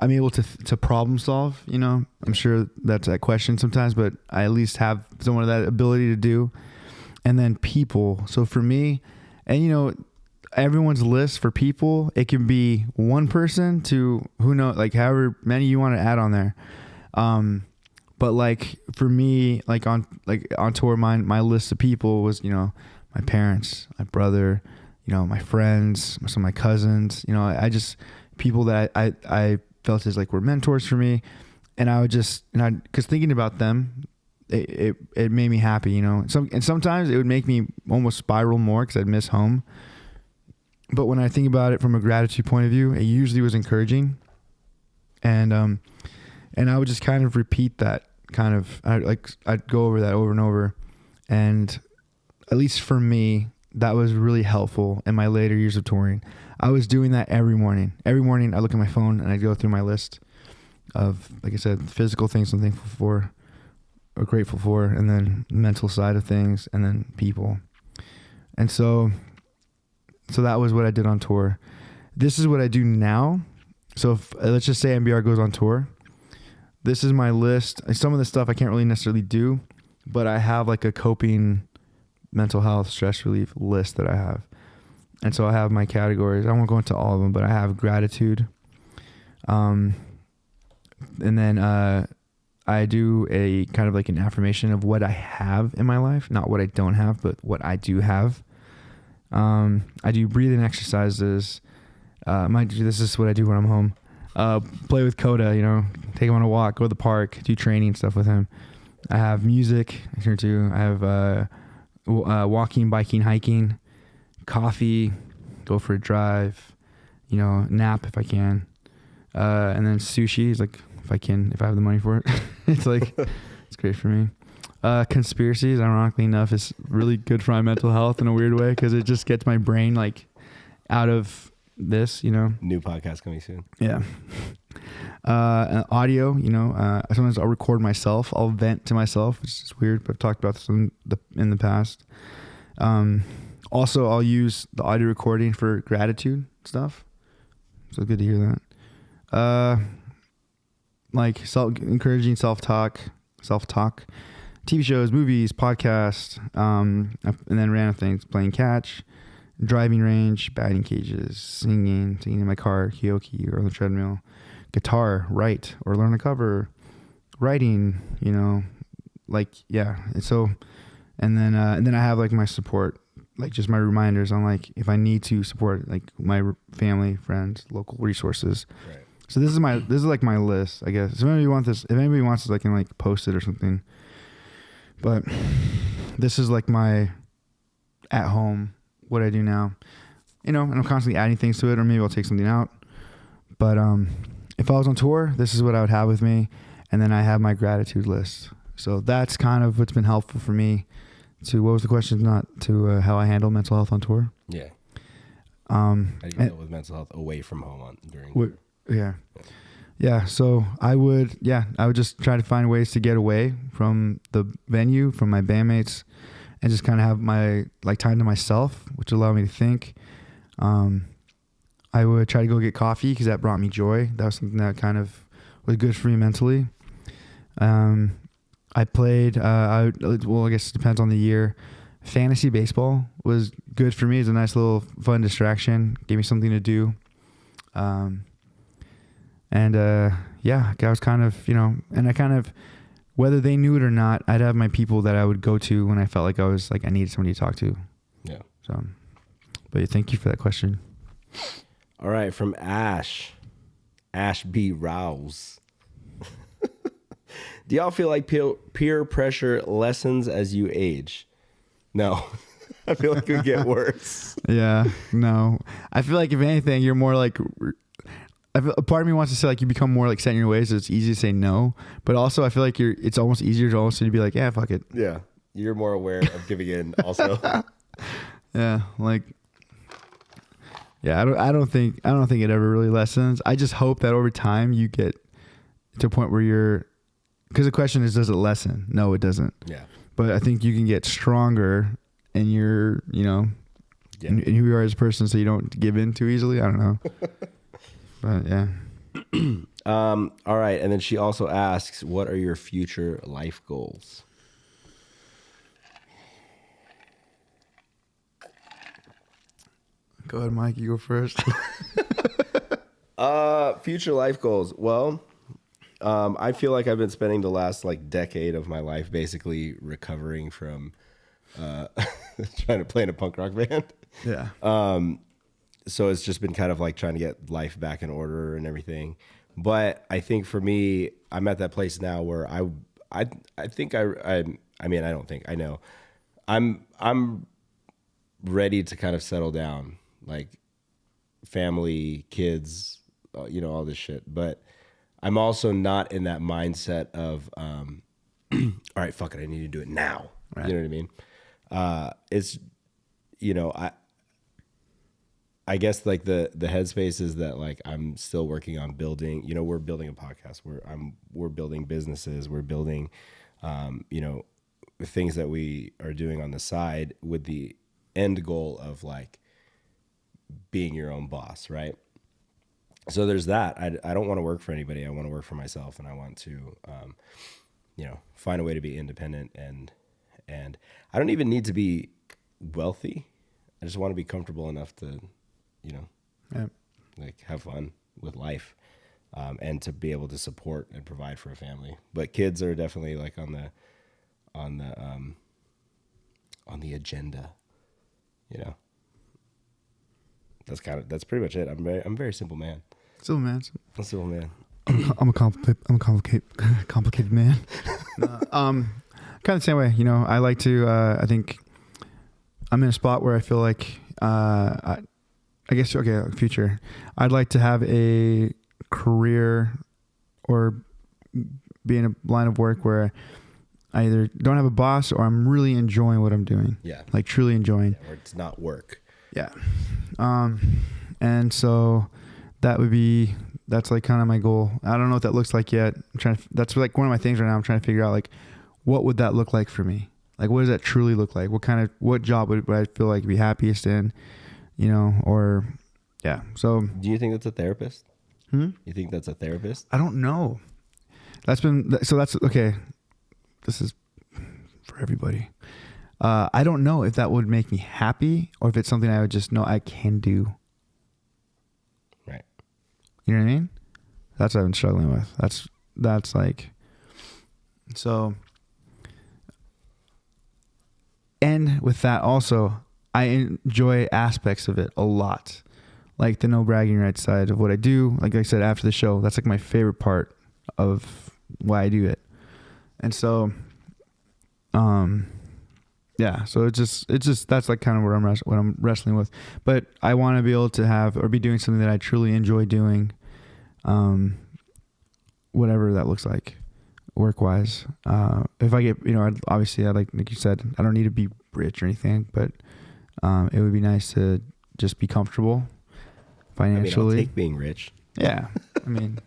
able to problem solve, you know. I'm sure that's a question sometimes, but I at least have somewhat of that ability to do. And then people. So for me, and you know, everyone's list for people, it can be one person to who knows, like however many you want to add on there. But like for me, like on tour, my list of people was, you know, my parents, my brother, you know, my friends, some of my cousins, you know, I just, people that I felt as like were mentors for me. And I would just, cause thinking about them, it made me happy, you know, and sometimes it would make me almost spiral more cause I'd miss home. But when I think about it from a gratitude point of view, it usually was encouraging. And I would just kind of repeat that I'd go over that over and over. And at least for me, that was really helpful in my later years of touring. I was doing that every morning. Every morning I look at my phone and I go through my list of, like I said, physical things I'm thankful for or grateful for, and then mental side of things, and then people. And so that was what I did on tour. This is what I do now. So if, let's just say NBR goes on tour. This is my list. Some of the stuff I can't really necessarily do, but I have like a coping, mental health, stress relief list that I have. And so I have my categories. I won't go into all of them, but I have gratitude. And then I do a kind of like an affirmation of what I have in my life, not what I don't have, but what I do have. I do breathing exercises. This is what I do when I'm home. Play with Coda, you know, take him on a walk, go to the park, do training stuff with him. I have music I turn to. I have walking, biking, hiking, coffee, go for a drive, nap if I can. And then sushi is like, if I have the money for it. It's like, it's great for me. Conspiracies, ironically enough, is really good for my mental health in a weird way because it just gets my brain like out of this, New podcast coming soon. Yeah. Audio, sometimes I'll record myself. I'll vent to myself, which is weird, but I've talked about this in the past. Also, I'll use the audio recording for gratitude stuff. So good to hear that. Like encouraging self-talk, TV shows, movies, podcasts, and then random things, playing catch, driving range, batting cages, singing in my car, karaoke or on the treadmill, guitar, write or learn a cover, writing, And so, and then I have like my support, like just my reminders on like if I need to support like my family, friends, local resources. Right. So this is like my list, I guess. If anybody wants this, I can like post it or something. But this is like my at home, what I do now, and I'm constantly adding things to it, or maybe I'll take something out. But if I was on tour, this is what I would have with me. And then I have my gratitude list. So that's kind of what's been helpful for me to, what was the question? Not to how I handle mental health on tour. Yeah. How do you deal with mental health away from home during? Yeah. So I would just try to find ways to get away from the venue, from my bandmates, and just kind of have my like time to myself, which allowed me to think. I would try to go get coffee because that brought me joy. That was something that kind of was good for me mentally. I played, I guess it depends on the year. Fantasy baseball was good for me. It's a nice little fun distraction. Gave me something to do. I was kind of, and I kind of, whether they knew it or not, I'd have my people that I would go to when I felt like I needed somebody to talk to. Yeah. So, but thank you for that question. All right. From Ash B. Rouse. Do y'all feel like peer pressure lessens as you age? No. I feel like it would get worse. Yeah, no. I feel like if anything, you're more like, a part of me wants to say like you become more like set in your ways, so it's easy to say no. But also I feel like it's almost easier to be like, yeah, fuck it. Yeah. You're more aware of giving in also. Yeah. Like, yeah, I don't think it ever really lessens. I just hope that over time you get to a point where because the question is, does it lessen? No, it doesn't. Yeah. But I think you can get stronger in your, in who you are as a person, so you don't give in too easily. I don't know. But yeah. All right. And then she also asks, what are your future life goals? Go ahead, Mike. You go first. Future life goals. Well, I feel like I've been spending the last like decade of my life basically recovering from trying to play in a punk rock band. Yeah. So it's just been kind of like trying to get life back in order and everything. But I think for me, I'm at that place now where I know I'm ready to kind of settle down, like family, kids, all this shit. But I'm also not in that mindset of, all right, fuck it, I need to do it now. Right. You know what I mean? It's, I guess like the headspace is that like I'm still working on building, we're building a podcast, we're building businesses, we're building, things that we are doing on the side with the end goal of like being your own boss, right? So there's that. I don't want to work for anybody. I want to work for myself, and I want to, find a way to be independent. And I don't even need to be wealthy. I just want to be comfortable enough to, like have fun with life, and to be able to support and provide for a family. But kids are definitely like on the agenda. That's pretty much it. I'm a very simple man. Simple man. I'm a simple man. I'm a complicated man. Kind of the same way, I like to, I think I'm in a spot where I feel like, I guess, okay, future. I'd like to have a career or be in a line of work where I either don't have a boss or I'm really enjoying what I'm doing. Yeah. Like truly enjoying. Yeah, or it's not work. Yeah. And so that's like kind of my goal. I don't know what that looks like yet. That's like one of my things right now. I'm trying to figure out like, what would that look like for me? Like, what does that truly look like? What job would I feel like be happiest in, or yeah. So do you think that's a therapist? You think that's a therapist? I don't know. That's okay. This is for everybody. I don't know if that would make me happy or if it's something I would just know I can do. Right. You know what I mean? That's what I've been struggling with. That's like, so. And with that also, I enjoy aspects of it a lot. Like the no bragging rights side of what I do. Like I said, after the show, that's like my favorite part of why I do it. And so, yeah, so it's just, that's like kind of what I'm wrestling with, but I want to be able to have, or be doing something that I truly enjoy doing. Whatever that looks like work wise. If I get, obviously I like you said, I don't need to be rich or anything, but, it would be nice to just be comfortable financially. I'll take being rich. Yeah. I mean,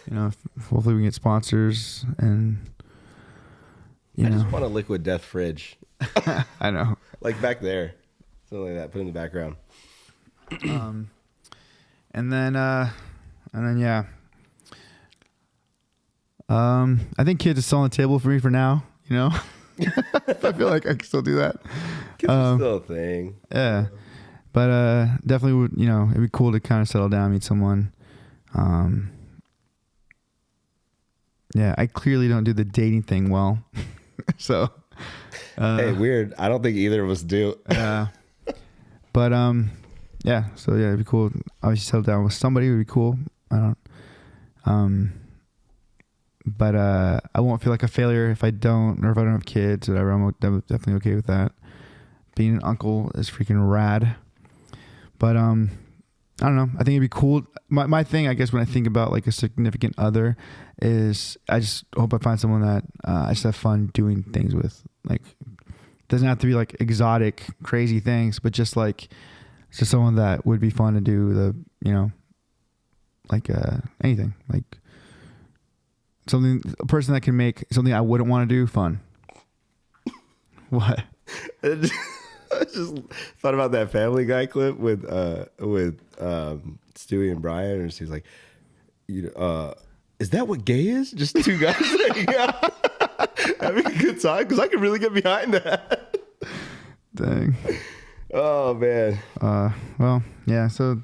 hopefully we can get sponsors and, I just want a liquid death fridge. I know. Like back there. Something like that. Put in the background. And then, yeah. I think kids is still on the table for me for now, I feel like I can still do that. Kids are still a thing. Yeah. But, definitely would, it'd be cool to kind of settle down, meet someone. Yeah, I clearly don't do the dating thing well. So, hey, weird. I don't think either of us do. But yeah. So yeah, it'd be cool. Obviously, settle down with somebody would be cool. But I won't feel like a failure if I don't, or if I don't have kids, or whatever. I'm definitely okay with that. Being an uncle is freaking rad. But I don't know. I think it'd be cool. My thing, I guess, when I think about like a significant other, is I just hope I find someone that I just have fun doing things with. Like, it doesn't have to be like exotic, crazy things, but just like, just someone that would be fun to do like anything, like a person that can make something I wouldn't want to do fun. What? I just thought about that Family Guy clip with Stewie and Brian, and she's like, is that what gay is? Just two guys hanging out, having a good time? Because I can really get behind that. Dang. Oh man. Well, yeah. So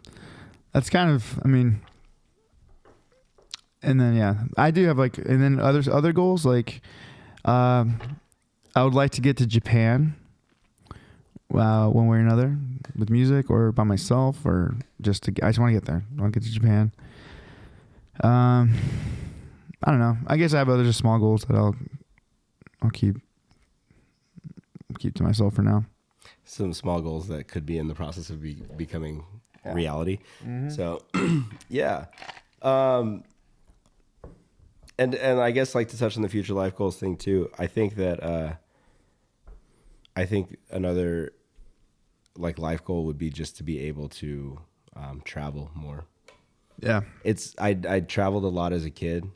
that's kind of, and then yeah, I do have and then other goals like, I would like to get to Japan. One way or another, with music or by myself, or I just want to get there. I want to get to Japan. I don't know. I guess I have other just small goals that I'll keep to myself for now. Some small goals that could be in the process of becoming reality. Mm-hmm. So, yeah. And I guess like to touch on the future life goals thing too. I think that another like life goal would be just to be able to travel more. Yeah. I traveled a lot as a kid.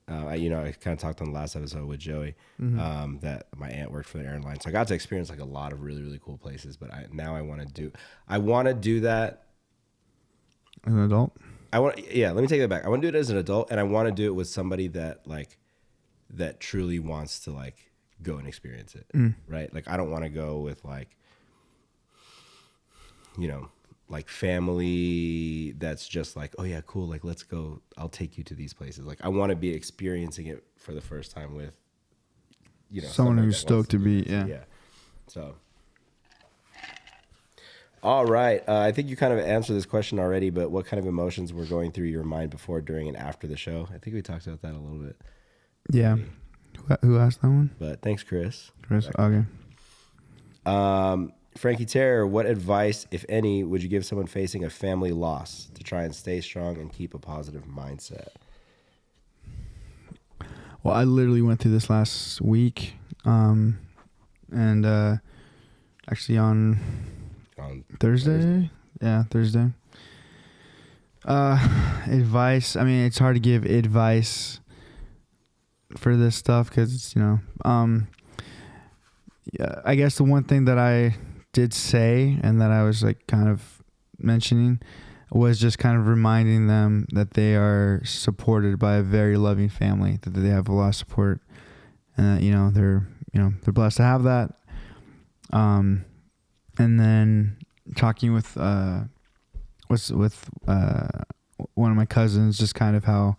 I kind of talked on the last episode with Joey, mm-hmm. That my aunt worked for the airline. So I got to experience like a lot of really, really cool places, but I want to do that as an adult. let me take that back. I want to do it as an adult, and I want to do it with somebody that truly wants to like go and experience it. Right. Like I don't want to go with like family that's just like, oh yeah, cool, like let's go, I'll take you to these places. Like I want to be experiencing it for the first time with someone who's stoked to be. Yeah. So all right, I think you kind of answered this question already, but what kind of emotions were going through your mind before, during, and after the show? I think we talked about that a little bit. Yeah. Who asked that one? But thanks, Chris. Chris. Okay. Frankie Terror, what advice, if any, would you give someone facing a family loss to try and stay strong and keep a positive mindset? Well, I literally went through this last week, and actually on Thursday. Yeah, Thursday. Advice. I mean, it's hard to give advice for this stuff because it's, yeah, I guess the one thing that I did say and that I was like kind of mentioning was just kind of reminding them that they are supported by a very loving family, that they have a lot of support, and that, they're blessed to have that. And then talking with one of my cousins, just kind of how,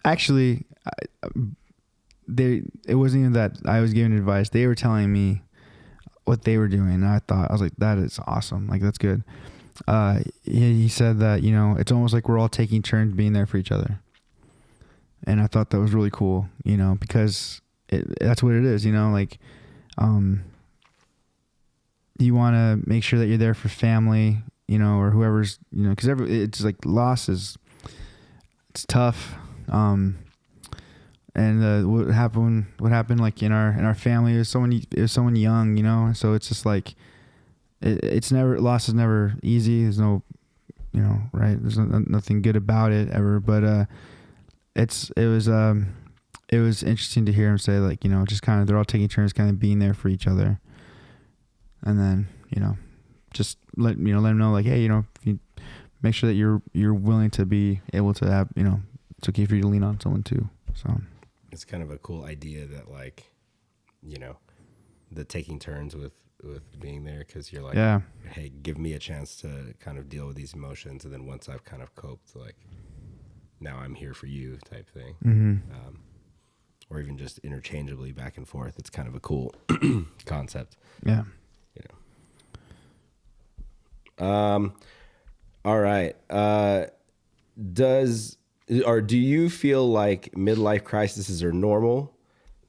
actually, it wasn't even that I was giving advice. They were telling me what they were doing. And I was like, that is awesome. Like, that's good. He said that, it's almost like we're all taking turns being there for each other. And I thought that was really cool, because that's what it is, like, you want to make sure that you're there for family, or whoever's, because it's like loss it's tough. And what happened like in our family is someone young, so it's just like loss is never easy. There's no, right, there's nothing good about it ever, but it was interesting to hear him say, like, just kind of, they're all taking turns kind of being there for each other. And then, just let them know, like, hey, if you make sure that you're willing to be able to have, it's okay for you to lean on someone too. So it's kind of a cool idea that, like, the taking turns with being there, because you're like, yeah, hey, give me a chance to kind of deal with these emotions, and then once I've kind of coped, like, now I'm here for you type thing. Mm-hmm. Or even just interchangeably back and forth. It's kind of a cool concept. Yeah. All right. Do you feel like midlife crises are normal?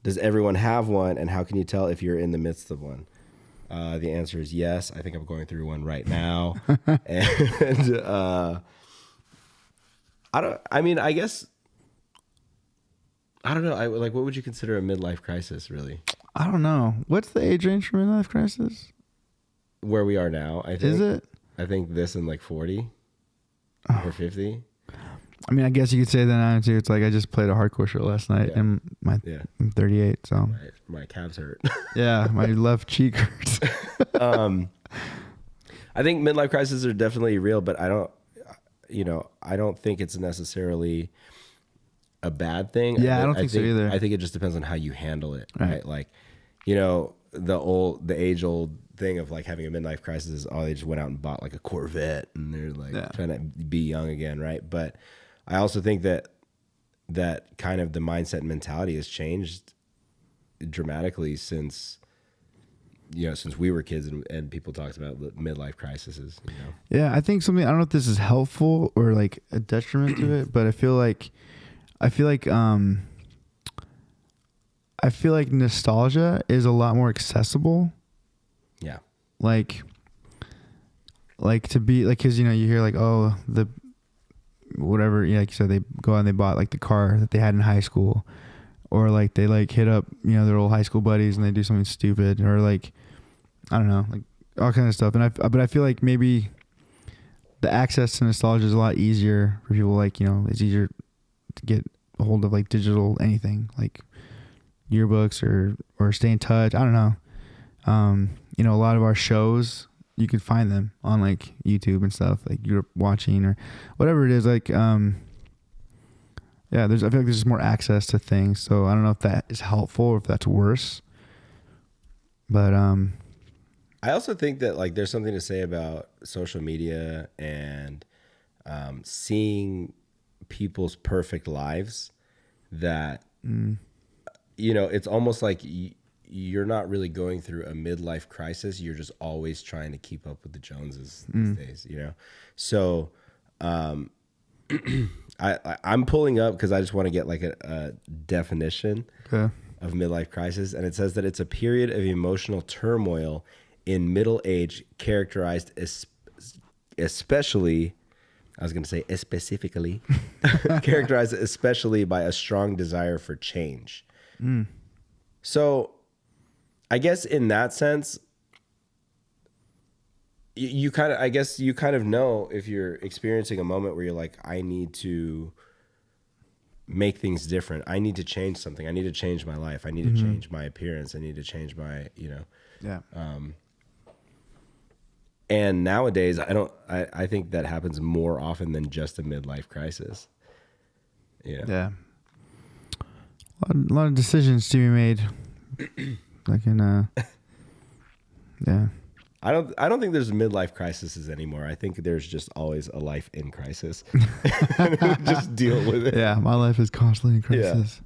Does everyone have one? And how can you tell if you're in the midst of one? The answer is yes. I think I'm going through one right now. And I don't know. What would you consider a midlife crisis, really? I don't know. What's the age range for midlife crisis? Where we are now, I think. Is it? I think this in like 40 or 50. I mean, I guess you could say that now too. It's like I just played a hardcore show last night, and I'm 38, so my calves hurt. Yeah, my left cheek hurts. I think midlife crises are definitely real, but I don't think it's necessarily a bad thing. Yeah, I don't think so either. I think it just depends on how you handle it, right? Like, the age old thing of like having a midlife crisis is, they just went out and bought like a Corvette and they're like trying to be young again, right? But I also think that kind of the mindset and mentality has changed dramatically since we were kids and people talked about midlife crises. Yeah, I think something, I don't know if this is helpful or like a detriment to it, but I feel like nostalgia is a lot more accessible. Yeah. Like to be like, cause you hear like, oh, the whatever, like you said, they go out and they bought like the car that they had in high school, or like they like hit up, their old high school buddies and they do something stupid, or like, I don't know, like all kinds of stuff. But I feel like maybe the access to nostalgia is a lot easier for people. Like, it's easier to get a hold of like digital anything, like yearbooks or stay in touch. I don't know. A lot of our shows, you could find them on like YouTube and stuff, like you're watching or whatever it is. Like, I feel like there's just more access to things. So I don't know if that is helpful or if that's worse. But I also think that like there's something to say about social media and seeing people's perfect lives that, it's almost like you're not really going through a midlife crisis. You're just always trying to keep up with the Joneses these days, So I I'm pulling up because I just want to get like a definition of midlife crisis, and it says that it's a period of emotional turmoil in middle age characterized especially characterized especially by a strong desire for change. So I guess in that sense, you kind of know if you're experiencing a moment where you're like, I need to make things different. I need to change something. I need to change my life. I need to change my appearance. I need to change my, and nowadays I think that happens more often than just a midlife crisis. Yeah. A lot of decisions to be made. Like in yeah. I don't think there's midlife crises anymore. I think there's just always a life in crisis. Just deal with it. Yeah, my life is constantly in crisis.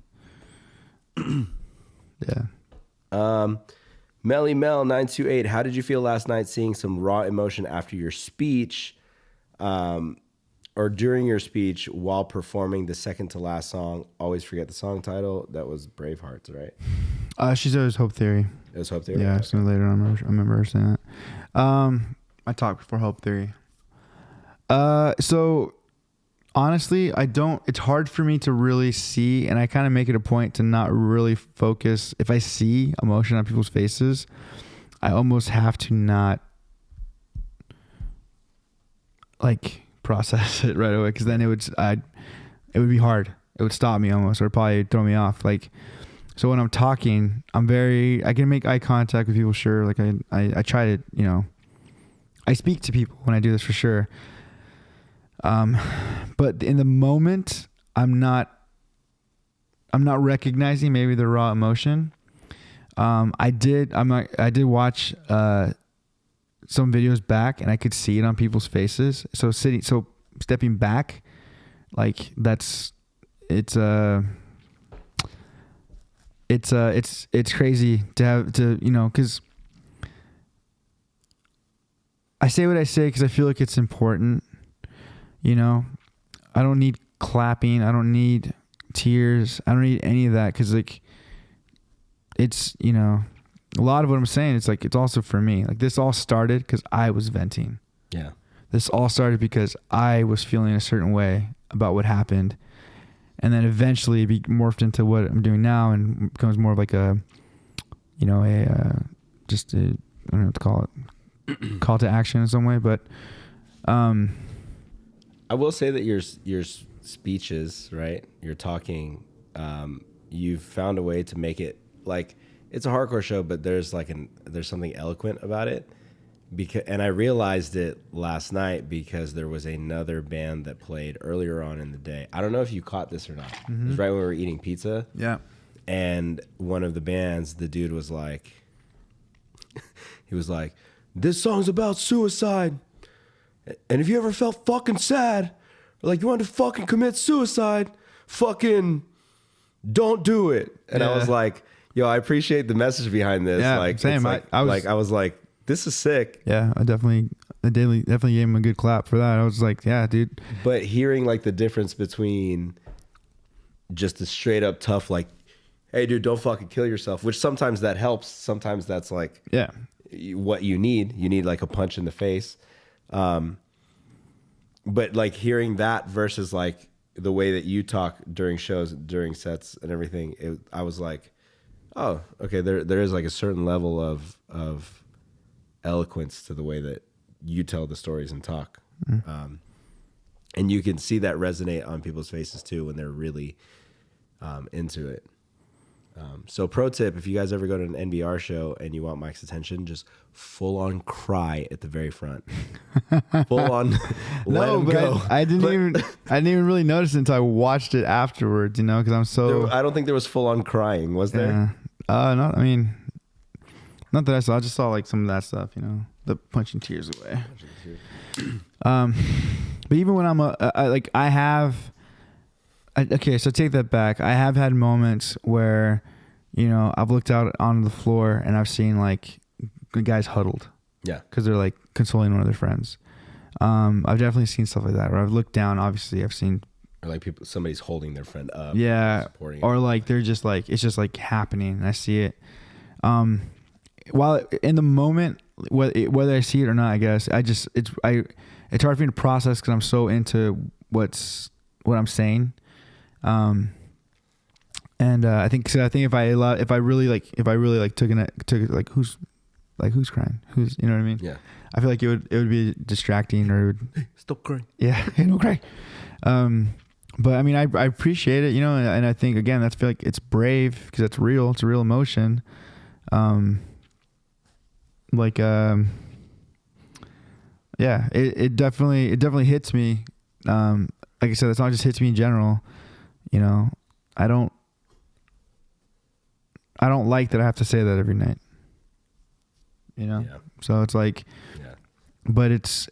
Yeah. Melly Mel 928, how did you feel last night seeing some raw emotion after your speech, or during your speech while performing the second to last song? Always forget the song title. That was Bravehearts, right? She said it was Hope Theory. It was Hope Theory? Yeah, Okay. so later on, I remember her saying that. I talked before Hope Theory. So honestly, it's hard for me to really see, and I kind of make it a point to not really focus. If I see emotion on people's faces, I almost have to not like process it right away, because then it would be hard. It would stop me almost, or probably throw me off. Like, so when I'm talking, I can make eye contact with people, sure. Like I try to, I speak to people when I do this for sure. But in the moment, I'm not recognizing maybe the raw emotion. I did watch, some videos back, and I could see it on people's faces. So stepping back, like it's crazy to have to, cause I say what I say cause I feel like it's important. I don't need clapping. I don't need tears. I don't need any of that. Cause like, it's, a lot of what I'm saying, it's like, it's also for me. Like, this all started cause I was venting. Yeah. This all started because I was feeling a certain way about what happened. And then eventually it morphed into what I'm doing now, and becomes more of like I don't know what to call it, call to action in some way. But, I will say that your speeches, right? You're talking, you've found a way to make it like, it's a hardcore show, but there's something eloquent about it. And I realized it last night because there was another band that played earlier on in the day. I don't know if you caught this or not. It was right when we were eating pizza. Yeah. And one of the bands, the dude was like, this song's about suicide. And if you ever felt fucking sad, or like you wanted to fucking commit suicide, fucking don't do it. And I was like, yo, I appreciate the message behind this. Yeah, like, same. I was like, this is sick. Yeah, I definitely gave him a good clap for that. I was like, yeah, dude. But hearing like the difference between just the straight up tough, like, hey, dude, don't fucking kill yourself, which sometimes that helps. Sometimes that's like, what you need. You need like a punch in the face. But like hearing that versus like the way that you talk during shows, during sets and everything, I was like, oh, okay, there is like a certain level of eloquence to the way that you tell the stories and talk. And you can see that resonate on people's faces too when they're really into it. So pro tip, if you guys ever go to an NBR show and you want Mike's attention, just full on cry at the very front. Full on let him go. I didn't even really notice it until I watched it afterwards, because I'm so... I don't think there was full on crying, was there? Not that I saw. I just saw like some of that stuff, the punching tears away. But even when okay, so take that back. I have had moments where, I've looked out on the floor and I've seen like the guys huddled. Yeah. Because they're like consoling one of their friends. I've definitely seen stuff like that. Or I've looked down. Obviously, I've seen Or like somebody's holding their friend up. Yeah. Supporting Or them. like they're just like, it's just like happening and I see it. While in the moment, whether I see it or not, I guess it's hard for me to process because I'm so into what I'm saying. And I think if I really took it like who's crying, you know what I mean? Yeah. I feel like it would be distracting or Hey, stop crying. yeah, hey, no cry. But I mean, I appreciate it, you know, and I think again, I feel like it's brave because it's real. It's a real emotion. Yeah, it definitely hits me. Like I said, the song just hits me in general. You know, I don't like that I have to say that every night. You know, Yeah. so it's like, Yeah. but it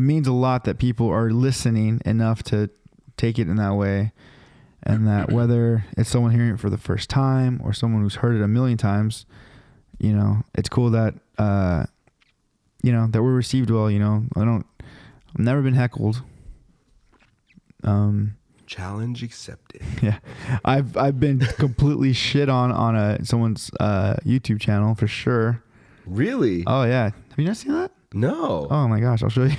means a lot that people are listening enough to take it in that way. And that whether it's someone hearing it for the first time or someone who's heard it a million times, you know, it's cool that, you know, that we're received well, you know. I've never been heckled. Challenge accepted. Yeah. I've been completely shit on someone's YouTube channel for sure. Really? Oh yeah. Have you not seen that? No. Oh my gosh, I'll show you.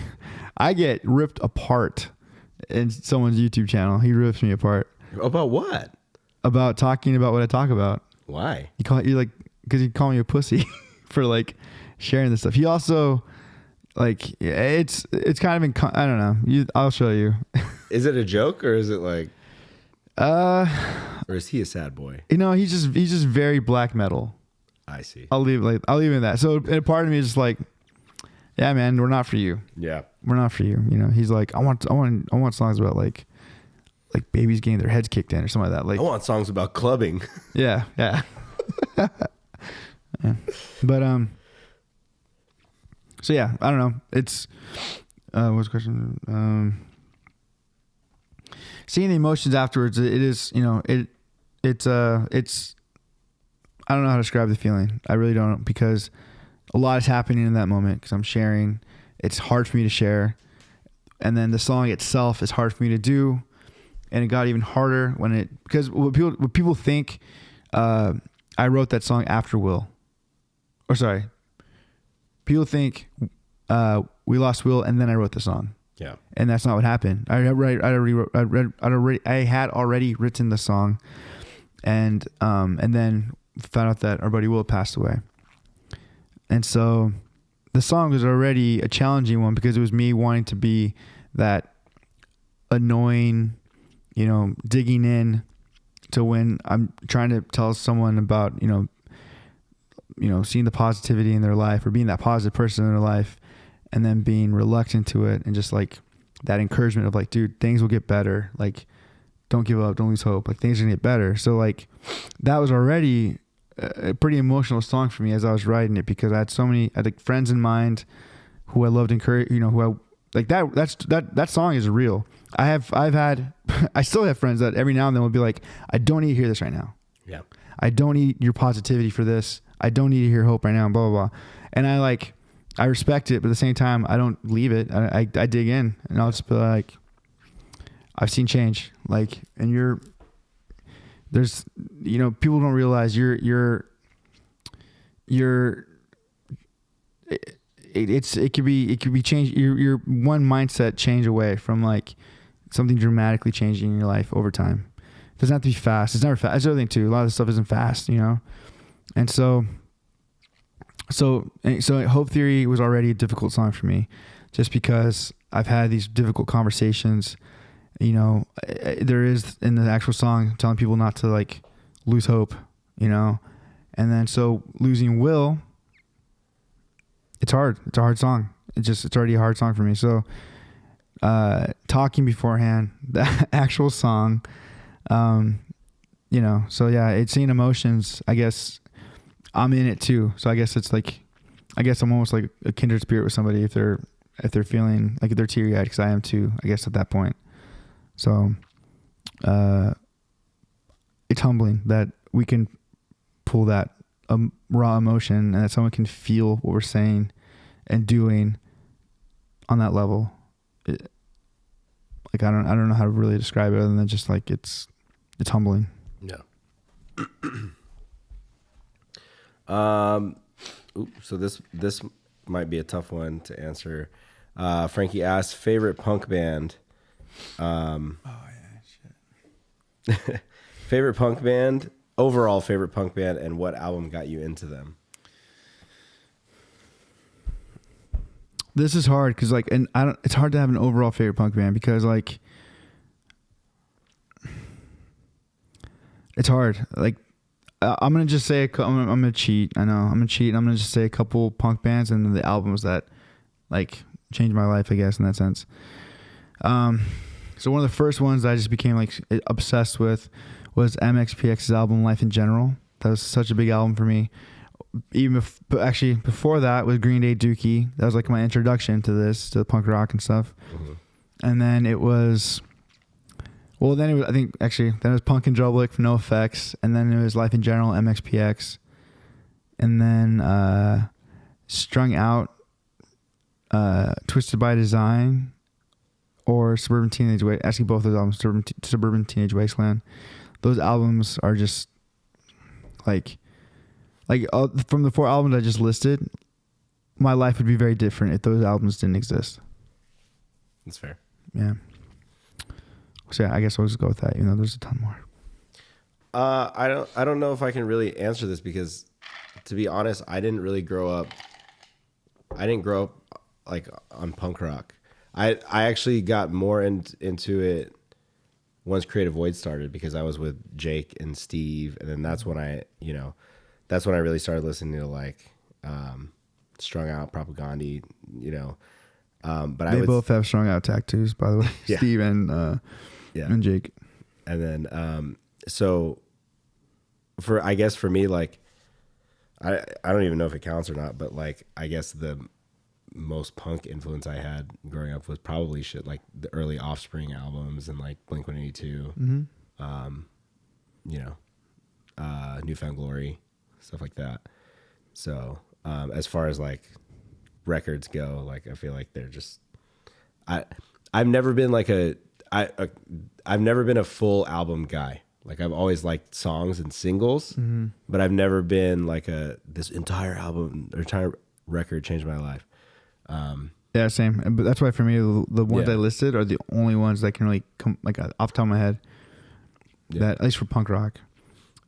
I get ripped apart in someone's YouTube channel. He rips me apart. About what? About talking about what I talk about. Why? You like, because you call me a pussy for like sharing this stuff. He also like, it's kind of I don't know. I'll show you. Is it a joke or is it like, or is he a sad boy? You know, he's just very black metal. I see. I'll leave it in that. So and a part of me is just like, yeah, man, we're not for you. Yeah. We're not for you. You know, he's like, I want songs about like babies getting their heads kicked in or something like that. Like, I want songs about clubbing. Yeah. Yeah. But, so yeah, I don't know. It's, what's the question? Seeing the emotions afterwards, it is, you know, it's, I don't know how to describe the feeling. I really don't, because a lot is happening in that moment because I'm sharing. It's hard for me to share. And then the song itself is hard for me to do. And it got even harder because what people think, I wrote that song after Will. Or sorry. People think, we lost Will and then I wrote the song. Yeah. And that's not what happened. I had already written the song and then found out that our buddy Will passed away. And so the song was already a challenging one because it was me wanting to be that annoying, you know, digging in to when I'm trying to tell someone about, you know, seeing the positivity in their life or being that positive person in their life and then being reluctant to it and just like that encouragement of like, dude, things will get better. Like, don't give up, don't lose hope. Like, things are gonna get better. So like that was already a pretty emotional song for me as I was writing it because I had like friends in mind who I loved, encourage, you know, who I like that song is real. I still have friends that every now and then will be like, I don't need to hear this right now. Yeah. I don't need your positivity for this. I don't need to hear hope right now, blah, blah, blah. And I respect it, but at the same time, I don't leave it. I dig in and I'll just be like, I've seen change. Like, and there's, you know, people don't realize it could be changed. You're one mindset change away from like something dramatically changing in your life over time. It doesn't have to be fast. It's never fast. That's the other thing too. A lot of this stuff isn't fast, you know? And so Hope Theory was already a difficult song for me just because I've had these difficult conversations, you know, there is in the actual song telling people not to like lose hope, you know? And then so losing Will, it's hard. It's a hard song. It's already a hard song for me. So, talking beforehand, the actual song, you know, so yeah, it's seeing emotions. I guess I'm in it too. So I guess I'm almost like a kindred spirit with somebody if they're feeling like they're teary eyed, because I am too, I guess, at that point. So, it's humbling that we can pull that raw emotion and that someone can feel what we're saying and doing on that level. Like I don't know how to really describe it other than just like it's humbling. Yeah. So this might be a tough one to answer. Frankie asked favorite punk band. Shit. Favorite punk band, overall favorite punk band, and what album got you into them? This is hard because like, and I don't. It's hard to have an overall favorite punk band because like, it's hard. Like, I'm gonna just say I'm gonna cheat. I know I'm gonna cheat. I'm gonna just say a couple punk bands and the albums that like changed my life, I guess, in that sense. So one of the first ones that I just became like obsessed with was Mxpx's album Life in General. That was such a big album for me. Even actually before that was Green Day Dookie. That was like my introduction to this, to punk rock and stuff. Mm-hmm. And then it was, then it was, I think actually then it was Punk and Drublick from NoFX, and then it was Life in General, Mxpx, and then Strung Out, Twisted by Design, or Suburban Teenage Wasteland. Actually, both those albums, Suburban Teenage Wasteland. Those albums are just like from the 4 albums I just listed, my life would be very different if those albums didn't exist. That's fair. Yeah. So yeah, I guess I'll just go with that, even though there's a ton more. I don't know if I can really answer this because, to be honest, I didn't grow up like on punk rock. I actually got more into it once Creative Void started because I was with Jake and Steve, and then that's when I really started listening to like Strung Out, Propaganda, but they both have Strung Out tattoos, by the way. Yeah. Steve and Jake. And then so for me, like I don't even know if it counts or not, but like I guess the most punk influence I had growing up was probably shit like the early Offspring albums and like Blink-182, Newfound Glory, stuff like that. So as far as like records go, like I feel like they're just I've never been like I've never been a full album guy. Like I've always liked songs and singles, but I've never been like this entire album or entire record changed my life. Yeah, same. But that's why for me, the ones I listed are the only ones that can really come like off the top of my head. Yeah. That at least for punk rock,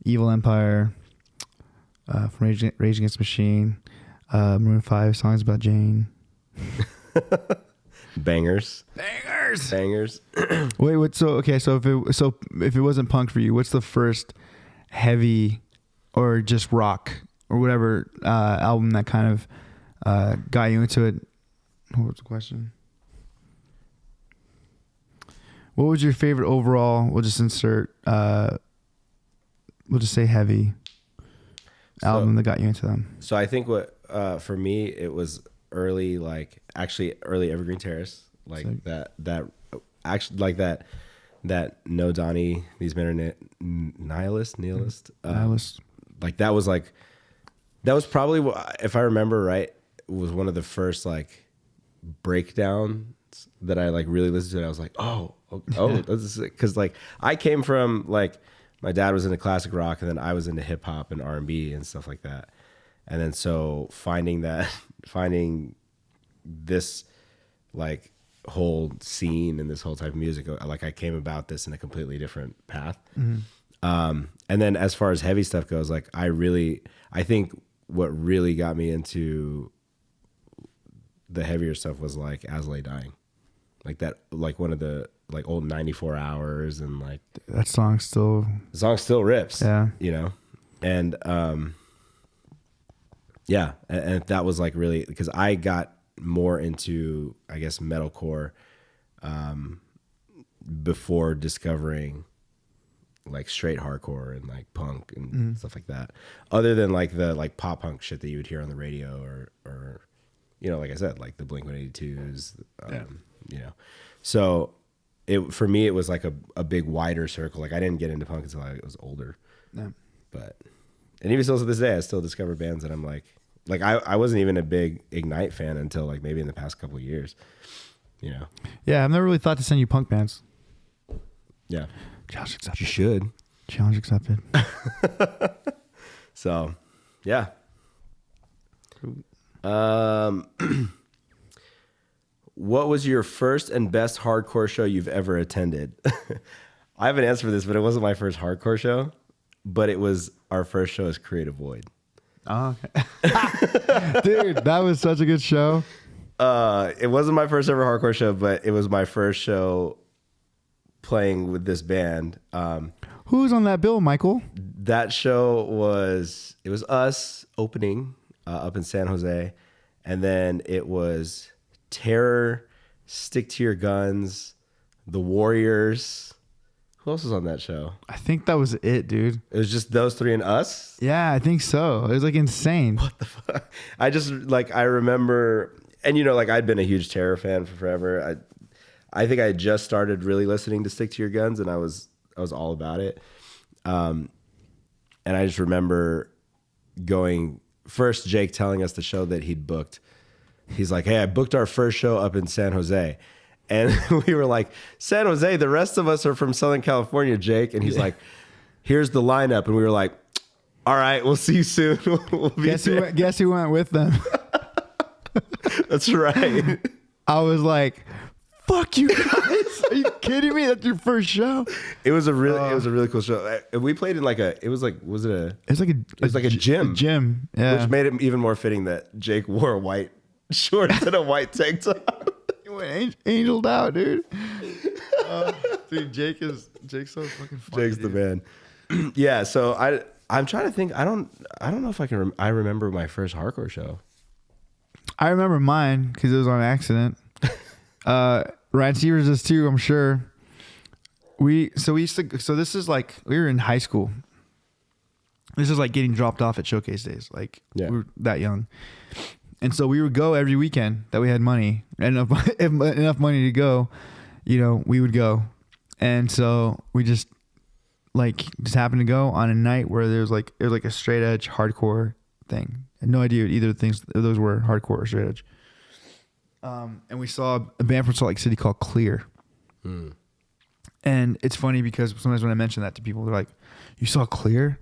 Evil Empire, from Rage Against the Machine, Maroon 5, Songs About Jane. Bangers. Wait, so if it wasn't punk for you, what's the first heavy or just rock or whatever album that kind of got you into it? What was the question? What was your favorite overall? We'll just insert. We'll just say heavy album that got you into them. So I think what for me it was early Evergreen Terrace, like sick. that actually like that No Donnie, These Men Are Nihilist. Like that was probably, if I remember right, was one of the first like breakdowns that I like really listened to. And I was like, oh, this is it. Cause like I came from like, my dad was into classic rock and then I was into hip hop and R&B and stuff like that. And then so finding this like whole scene and this whole type of music, like I came about this in a completely different path. Mm-hmm. And then as far as heavy stuff goes, like I think what really got me into the heavier stuff was like As Lay Dying, like that, like one of the like old 94 Hours and like that song still rips. Yeah, and and that was like really because I got more into, I guess, metalcore before discovering like straight hardcore and like punk and stuff like that, other than like the like pop punk shit that you would hear on the radio or like I said, like the Blink-182s, so for me it was like a big wider circle. Like I didn't get into punk until I was older. And even still to this day I still discover bands that I'm like I wasn't even a big Ignite fan until like maybe in the past couple of years. you know. Yeah, I've never really thought to send you punk bands. Yeah. Challenge accepted. You should. Challenge accepted. So, yeah. What was your first and best hardcore show you've ever attended? I have an answer for this, but it wasn't my first hardcore show, but it was our first show as Creative Void. Oh, okay. Dude, that was such a good show. It wasn't my first ever hardcore show, but it was my first show playing with this band. Who's on that bill, Michael? That show was us opening up in San Jose, and then it was Terror, Stick to Your Guns, The Warriors. Who else was on that show? I think that was it, dude. It was just those three and us? Yeah, I think so. It was like insane. What the fuck? I remember, and like I'd been a huge Terror fan for forever. I think I had just started really listening to Stick to Your Guns, and I was all about it. And I just remember going first, Jake telling us the show that he'd booked. He's like, "Hey, I booked our first show up in San Jose." And we were like, "San Jose, the rest of us are from Southern California, Jake." And he's like, "Here's the lineup." And we were like, "All right, we'll see you soon." We'll be guess who went with them? That's right. I was like, "Fuck you guys. Are you kidding me? That's your first show?" It was a really cool show. We played in it was like a gym. A gym. Yeah. Which made it even more fitting that Jake wore white shorts and a white tank top. You went angeled out, dude. Dude, Jake's so fucking funny. Jake's the man. Yeah, so I'm trying to think. I don't know if I can. I remember my first hardcore show. I remember mine because it was on accident. Ryan Severs does too, I'm sure. So this is like we were in high school. This is like getting dropped off at showcase days. Like we were that young. And so we would go every weekend that we had money and enough money to go, we would go. And so we just happened to go on a night where it was like a straight edge hardcore thing. I had no idea either of those were hardcore or straight edge. And we saw a band from Salt Lake City called Clear. Mm. And it's funny because sometimes when I mention that to people, they're like, "You saw Clear?"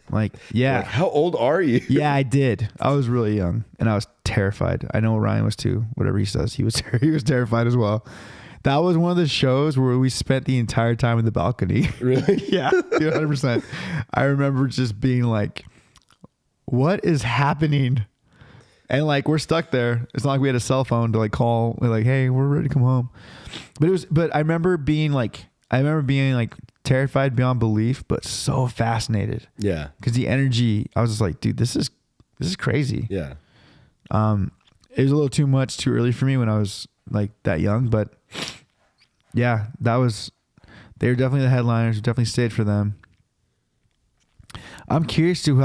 Like, yeah. Like, how old are you? Yeah, I did. I was really young and I was terrified. I know Ryan was too. Whatever he says, he was terrified as well. That was one of the shows where we spent the entire time in the balcony. Really? Yeah, 100%. I remember just being like, "What is happening?" And we're stuck there. It's not like we had a cell phone to call. We're like, "Hey, we're ready to come home." But I remember being terrified beyond belief, but so fascinated. Yeah. Because the energy, I was just like, dude, this is crazy. Yeah. It was a little too much too early for me when I was that young, but yeah, they were definitely the headliners. We definitely stayed for them. I'm curious to who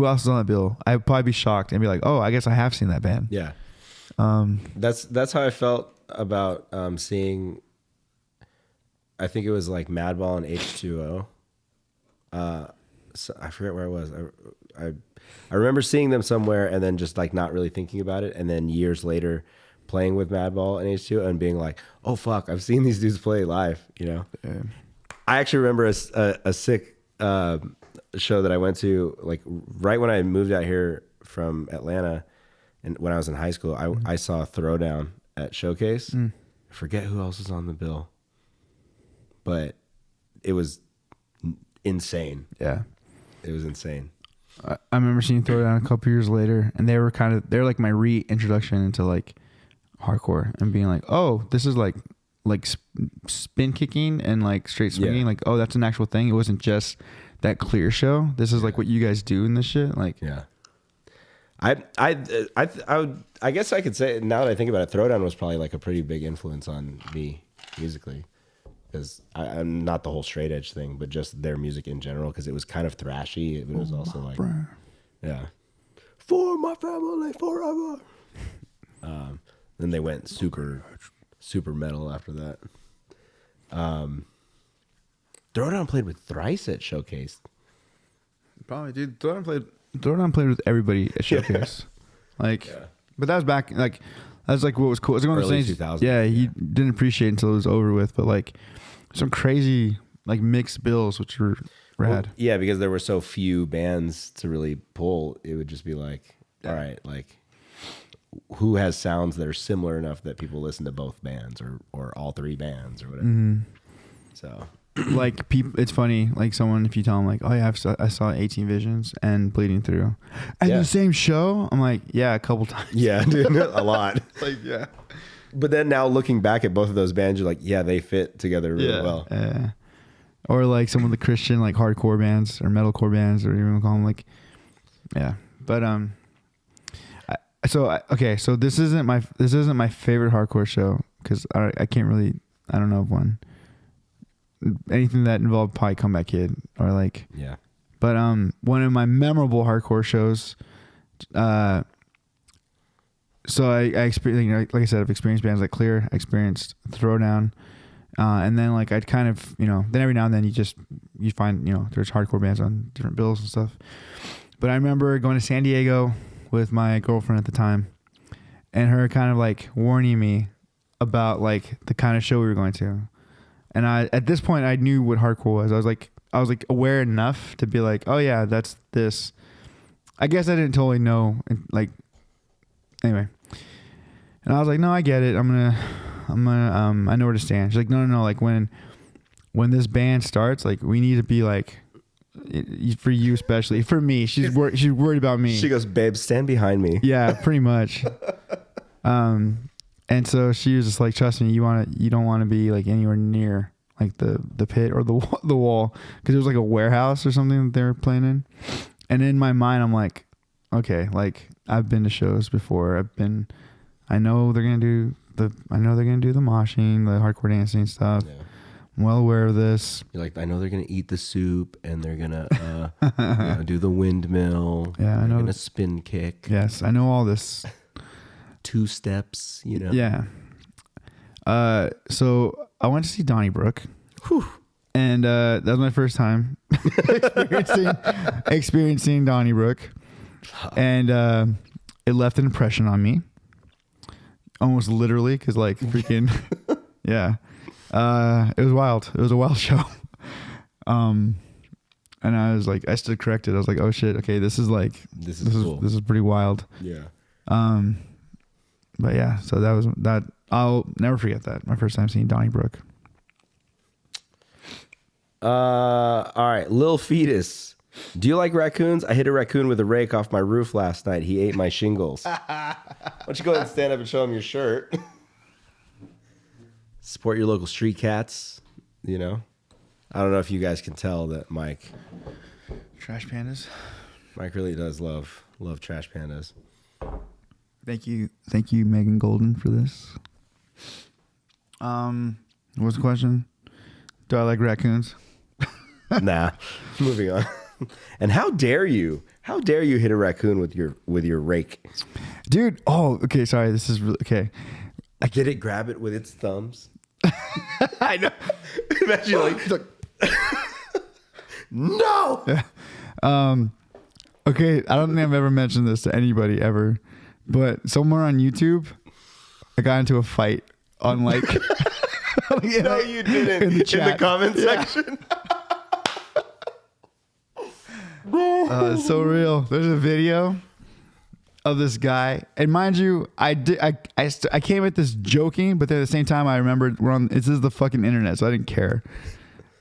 else is on that bill. I'd probably be shocked and be like, "Oh, I guess I have seen that band." Yeah. That's how I felt about seeing. I think it was Madball and H2O. So I forget where I was. I remember seeing them somewhere and then just not really thinking about it, and then years later playing with Madball and H2O and being like, "Oh fuck, I've seen these dudes play live." Yeah. I actually remember a sick show that I went to right when I moved out here from Atlanta, and when I was in high school. I saw Throwdown at Showcase. I forget who else was on the bill, but it was insane. Yeah, it was insane. I remember seeing Throwdown a couple years later, and they're like my reintroduction into hardcore and being like, "Oh, this is like spin kicking and straight swinging." Yeah. Oh, that's an actual thing. It wasn't just that Clear show. This is what you guys do in this shit. Yeah. I guess I could say, now that I think about it, Throwdown was probably a pretty big influence on me musically, because I'm not the whole straight edge thing, but just their music in general, because it was kind of thrashy. It was also yeah, for my family forever. Then they went super metal after that. Throwdown played with Thrice at Showcase. Probably, dude. Throwdown played with everybody at Showcase. But that was back That's like what was cool. It's one of those Early things. 2000s, Yeah, he didn't appreciate it until it was over with. But like some crazy like mixed bills, which were rad. Well, yeah, because there were so few bands to really pull. It would just be like, all right, like who has sounds that are similar enough that people listen to both bands or all three bands or whatever. So like people, it's funny. Like someone, if you tell them like, oh yeah, I saw 18 Visions and Bleeding Through, at the same show. I'm like, yeah, a couple times. yeah, dude, a lot. Like yeah. But then now looking back at both of those bands, you're like, yeah, they fit together really well. Or like some of the Christian like hardcore bands or metalcore bands, or even call them like, yeah. But so this isn't my favorite hardcore show because I can't really, I don't know of one. Anything that involved probably Comeback Kid or like but one of my memorable hardcore shows, so I experienced, like I said, I've experienced bands like Clear, I experienced Throwdown, and then like I'd kind of, then every now and then you find, there's hardcore bands on different bills and stuff. But I remember going to San Diego with my girlfriend at the time and her kind of like warning me about like the kind of show we were going to. And at this point I knew what hardcore was. I was like aware enough to be like, oh yeah, that's this. I guess I didn't totally know, like, anyway. And I was like, no, I get it. I'm gonna I know where to stand. She's like, no, like when this band starts, like we need to be like, for you especially, for me. She's worried about me. She goes, babe, stand behind me. Yeah, pretty much. And so she was just like, trust me, you don't want to be like anywhere near like the pit or the wall, because it was like a warehouse or something that they were playing in. And in my mind, I'm like, okay, like I've been to shows before. I know they're gonna do the moshing, the hardcore dancing stuff. Yeah. I'm well aware of this. You're like, I know they're gonna eat the soup and they're gonna do the windmill. Yeah, I know. They're gonna spin kick. Yes, I know all this. 2 steps, Yeah. So I went to see Donnybrook. Whew. And that was my first time experiencing Donnybrook. And it left an impression on me. Almost literally, because like freaking, yeah. It was wild. It was a wild show. And I was like, I stood corrected. I was like, oh shit, okay, this is cool. This is pretty wild. Yeah. But yeah, so that was that. I'll never forget that. My first time seeing Donnybrook. All right, Lil Fetus. Do you like raccoons? I hit a raccoon with a rake off my roof last night. He ate my shingles. Why don't you go ahead and stand up and show him your shirt? Support your local street cats. I don't know if you guys can tell that Mike. Trash pandas. Mike really does love trash pandas. Thank you, Megan Golden, for this. What's the question? Do I like raccoons? Nah. Moving on. And how dare you? How dare you hit a raccoon with your rake, dude? Oh, okay. Sorry, this is really okay. Did it grab it with its thumbs? I know. Imagine like no. Yeah. Okay, I don't think I've ever mentioned this to anybody ever. But somewhere on YouTube, I got into a fight on like. No, you didn't. In the comment section. It's so real. There's a video of this guy, and mind you, I came at this joking, but then at the same time, I remembered this is the fucking internet, so I didn't care.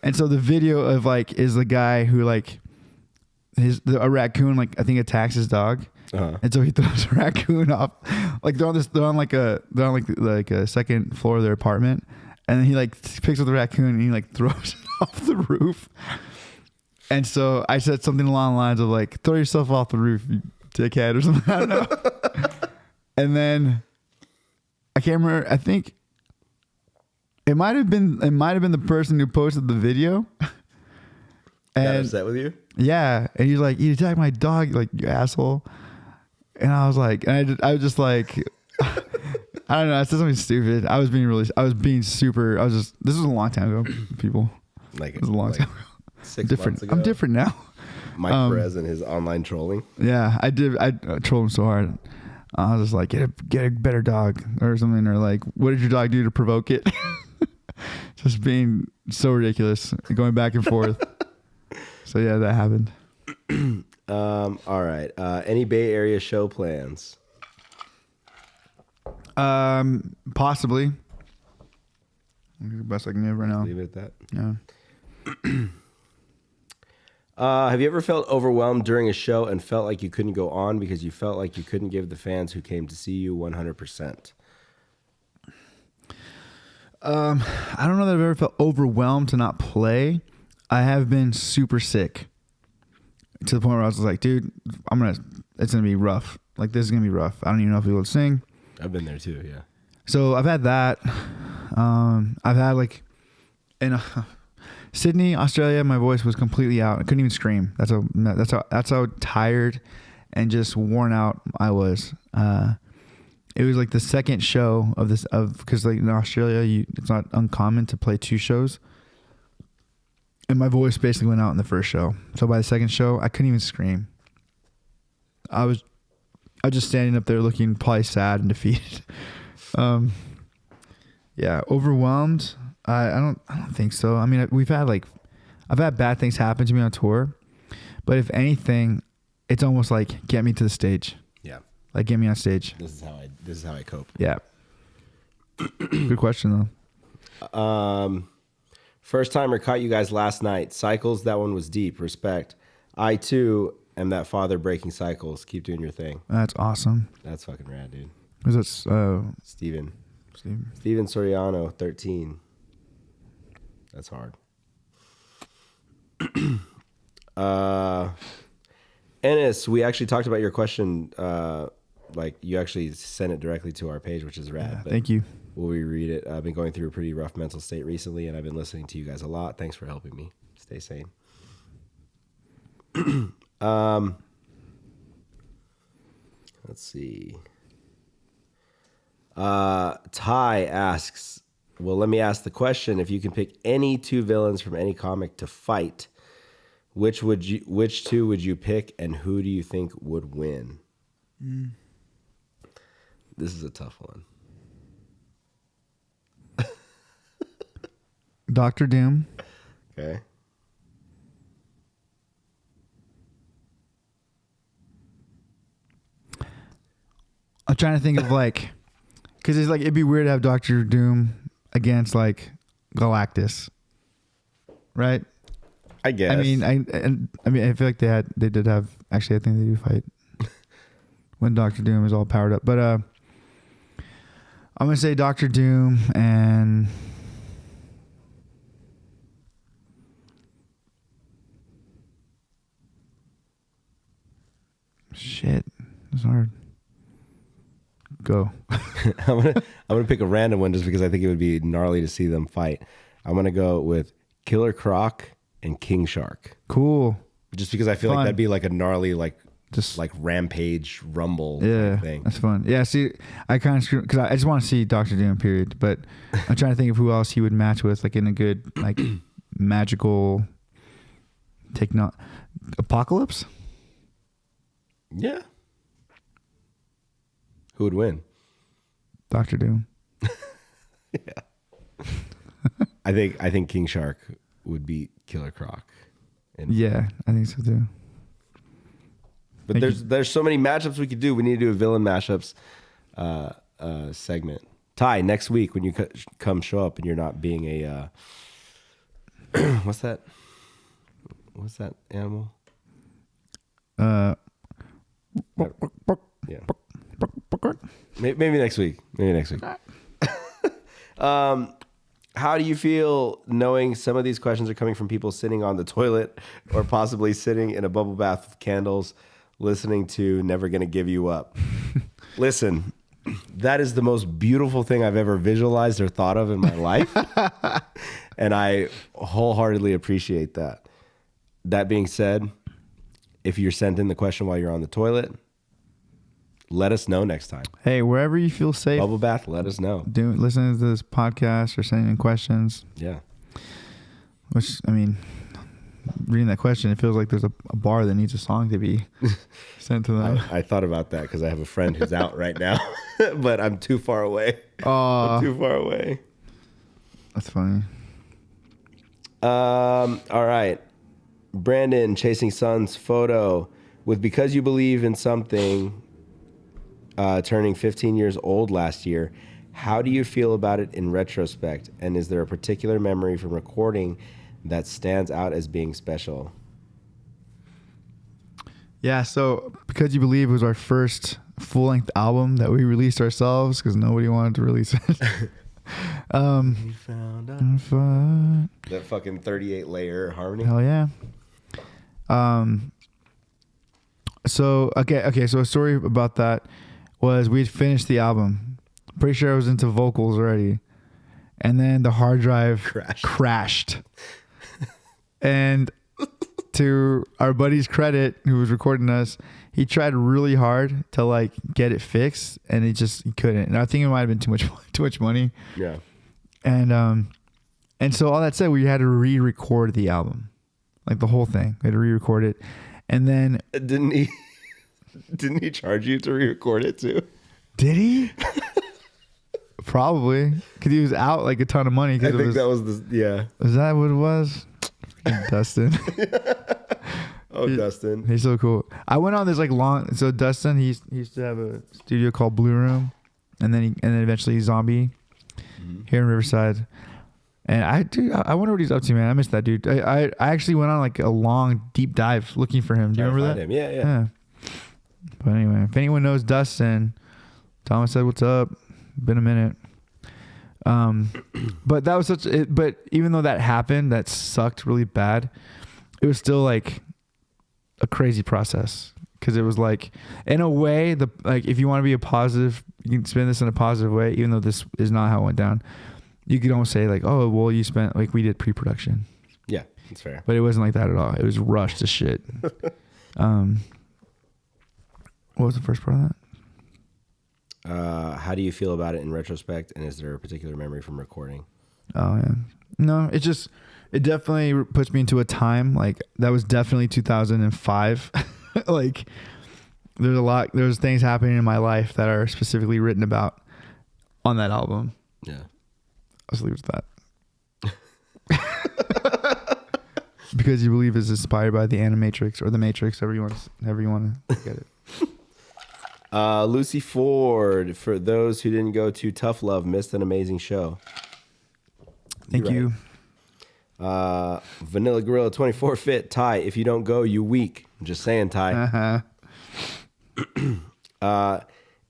And so the video of like is the guy who like a raccoon like I think attacks his dog. Uh-huh. And so he throws a raccoon off, like they're on like a second floor of their apartment, and then he like picks up the raccoon and he like throws it off the roof. And so I said something along the lines of like, "Throw yourself off the roof, you dickhead," or something. I don't know. And then I can't remember. I think it might have been the person who posted the video. And got upset with you? Yeah, and he's like, "You attacked my dog, like you asshole." And I was like, I was just like, I don't know. I said something stupid. I was being super. This was a long time ago, people. It was a long time ago. 6 months ago. I'm different now. Mike Perez and his online trolling. Yeah, I did. I trolled him so hard. I was just like, get a better dog or something, or like, what did your dog do to provoke it? Just being so ridiculous, going back and forth. So yeah, that happened. All right. Any Bay Area show plans? Possibly. The best I can give right now. Leave it at that. Yeah. Have you ever felt overwhelmed during a show and felt like you couldn't go on because you felt like you couldn't give the fans who came to see you 100%? I don't know that I've ever felt overwhelmed to not play. I have been super sick to the point where I was like, dude, it's going to be rough. Like, this is going to be rough. I don't even know if we will sing. I've been there too, yeah. So I've had that. I've had like in Sydney, Australia, my voice was completely out. I couldn't even scream. That's how tired and just worn out I was. It was like the second show because like in Australia, it's not uncommon to play 2 shows. And my voice basically went out in the first show. So by the second show, I couldn't even scream. I was just standing up there looking probably sad and defeated. Yeah, overwhelmed. I don't think so. I mean, I've had bad things happen to me on tour, but if anything, it's almost like get me to the stage. Yeah. Like get me on stage. This is how I cope. Yeah. Good question though. First timer caught you guys last night. Cycles, that one was deep. Respect. I too am that father breaking cycles. Keep doing your thing. That's awesome. That's fucking rad, dude. Was that Steven Soriano, 13. That's hard. Ennis, we actually talked about your question. Like you actually sent it directly to our page, which is rad. Yeah, thank you. Will we read it? I've been going through a pretty rough mental state recently, and I've been listening to you guys a lot. Thanks for helping me stay sane. Let's see. Ty asks, well, let me ask the question. If you can pick any 2 villains from any comic to fight, which 2 would you pick, and who do you think would win? This is a tough one. Dr. Doom. Okay. I'm trying to think of like, because it's like it'd be weird to have Dr. Doom against like Galactus, right? I guess. I mean, I feel like they did have. Actually, I think they do fight when Dr. Doom is all powered up. But I'm gonna say Dr. Doom and shit. It's hard. Go. I'm gonna pick a random one just because I think it would be gnarly to see them fight. I'm gonna go with Killer Croc and King Shark. Cool. Just because I feel Fun. like that'd be like a gnarly Just like rampage rumble yeah, thing. that's fun. Yeah, see, I kind of because I just want to see Dr. Doom. Period. But I'm trying to think of who else he would match with, like in a good like magical apocalypse. Yeah. Who would win? Dr. Doom. Yeah. I think King Shark would beat Killer Croc. Yeah, I think so too. But there's so many matchups we could do. We need to do a villain mashups segment. Ty, next week when you come show up and you're not being a what's that animal? Yeah. Maybe next week. How do you feel knowing some of these questions are coming from people sitting on the toilet or possibly sitting in a bubble bath with candles, listening to Never Gonna Give You Up? Listen, that is the most beautiful thing I've ever visualized or thought of in my life. And I wholeheartedly appreciate that. That being said, if you're sent in the question while you're on the toilet, let us know next time. Hey, wherever you feel safe, Bubble bath, let us know. Listening to this podcast or sending in questions. Yeah. Which, I mean, reading that question, it feels like there's a bar that needs a song to be sent to them. I thought about that because I have a friend who's out right now, but I'm too far away. I'm too far away. That's funny. All right. Brandon, Chasing Sun's photo with Because You Believe in Something turning 15 years old last year. How do you feel about it in retrospect? And is there a particular memory from recording that stands out as being special? Yeah, so Because You Believe was our first full-length album that we released ourselves because nobody wanted to release it. You found out. That fucking 38 layer harmony. Hell yeah. So a story about that was we'd finished the album. Pretty sure I was into vocals already. And then the hard drive crashed. And to our buddy's credit, who was recording us, he tried really hard to like get it fixed, and he couldn't. And I think it might have been too much money. Yeah. And so all that said, we had to re-record the album, like the whole thing. We had to re-record it, and then didn't he charge you to re-record it too? Did he? Probably, because he was out like a ton of money. I think that was yeah. Was that what it was? Dustin. Dustin. He's so cool. I went on this like long. So Dustin, he used to have a studio called Blue Room, and then eventually Zombie here in Riverside. And I wonder what he's up to, man. I miss that dude. I actually went on like a long deep dive looking for him. Do you remember that? Him. Yeah. But anyway, if anyone knows Dustin, Thomas said, "What's up? Been a minute." But that was but even though that happened, that sucked really bad. It was still like a crazy process, because it was like, in a way, if you want to be a positive, you can spin this in a positive way, even though this is not how it went down. You could almost say like, oh, well, you spent, like, we did pre-production. Yeah, that's fair. But it wasn't like that at all. It was rushed to shit. What was the first part of that? How do you feel about it in retrospect, and is there a particular memory from recording? Oh, yeah. No, it definitely puts me into a time, like, that was definitely 2005. Like, there's things happening in my life that are specifically written about on that album. Yeah. Let's leave it at that. Because You Believe is inspired by the Animatrix or the Matrix, however you want to get it. Lucy Ford, for those who didn't go to Tough Love, missed an amazing show. Thank you. Vanilla Gorilla 24 Fit, Ty, if you don't go, you weak. I'm just saying, Ty.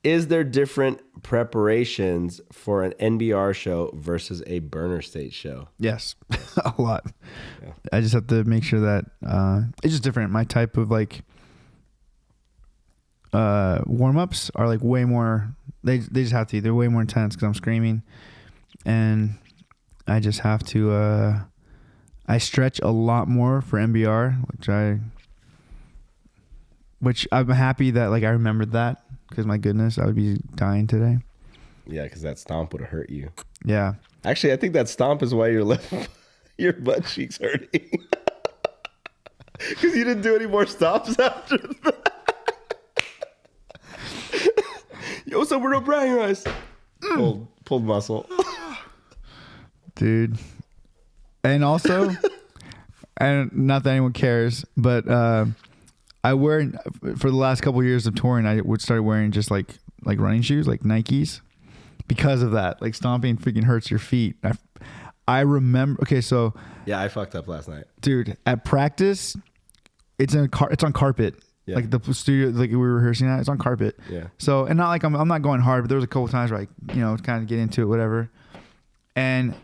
Is there different preparations for an NBR show versus a Burner State show? Yes, a lot. Yeah. I just have to make sure that it's just different. My type of like warm-ups are like way more, they just have to, they're way more intense because I'm screaming, and I just have to I stretch a lot more for NBR, which I'm happy that like I remembered that, because my goodness, I would be dying today. Yeah, because that stomp would have hurt you. Yeah. Actually, I think that stomp is why your butt cheeks hurting. Because you didn't do any more stomps after that. Yo, what's up with no bragging rights? Pulled muscle. Dude. And also, and not that anyone cares, but I wear, for the last couple of years of touring, I would start wearing just like running shoes, like Nikes, because of that. Like, stomping freaking hurts your feet. I remember. Okay, so yeah, I fucked up last night, dude. At practice, it's on carpet. Yeah. Like the studio, like we were rehearsing at, it's on carpet. Yeah. So, and not like I'm not going hard, but there was a couple times where I, kind of get into it, whatever. And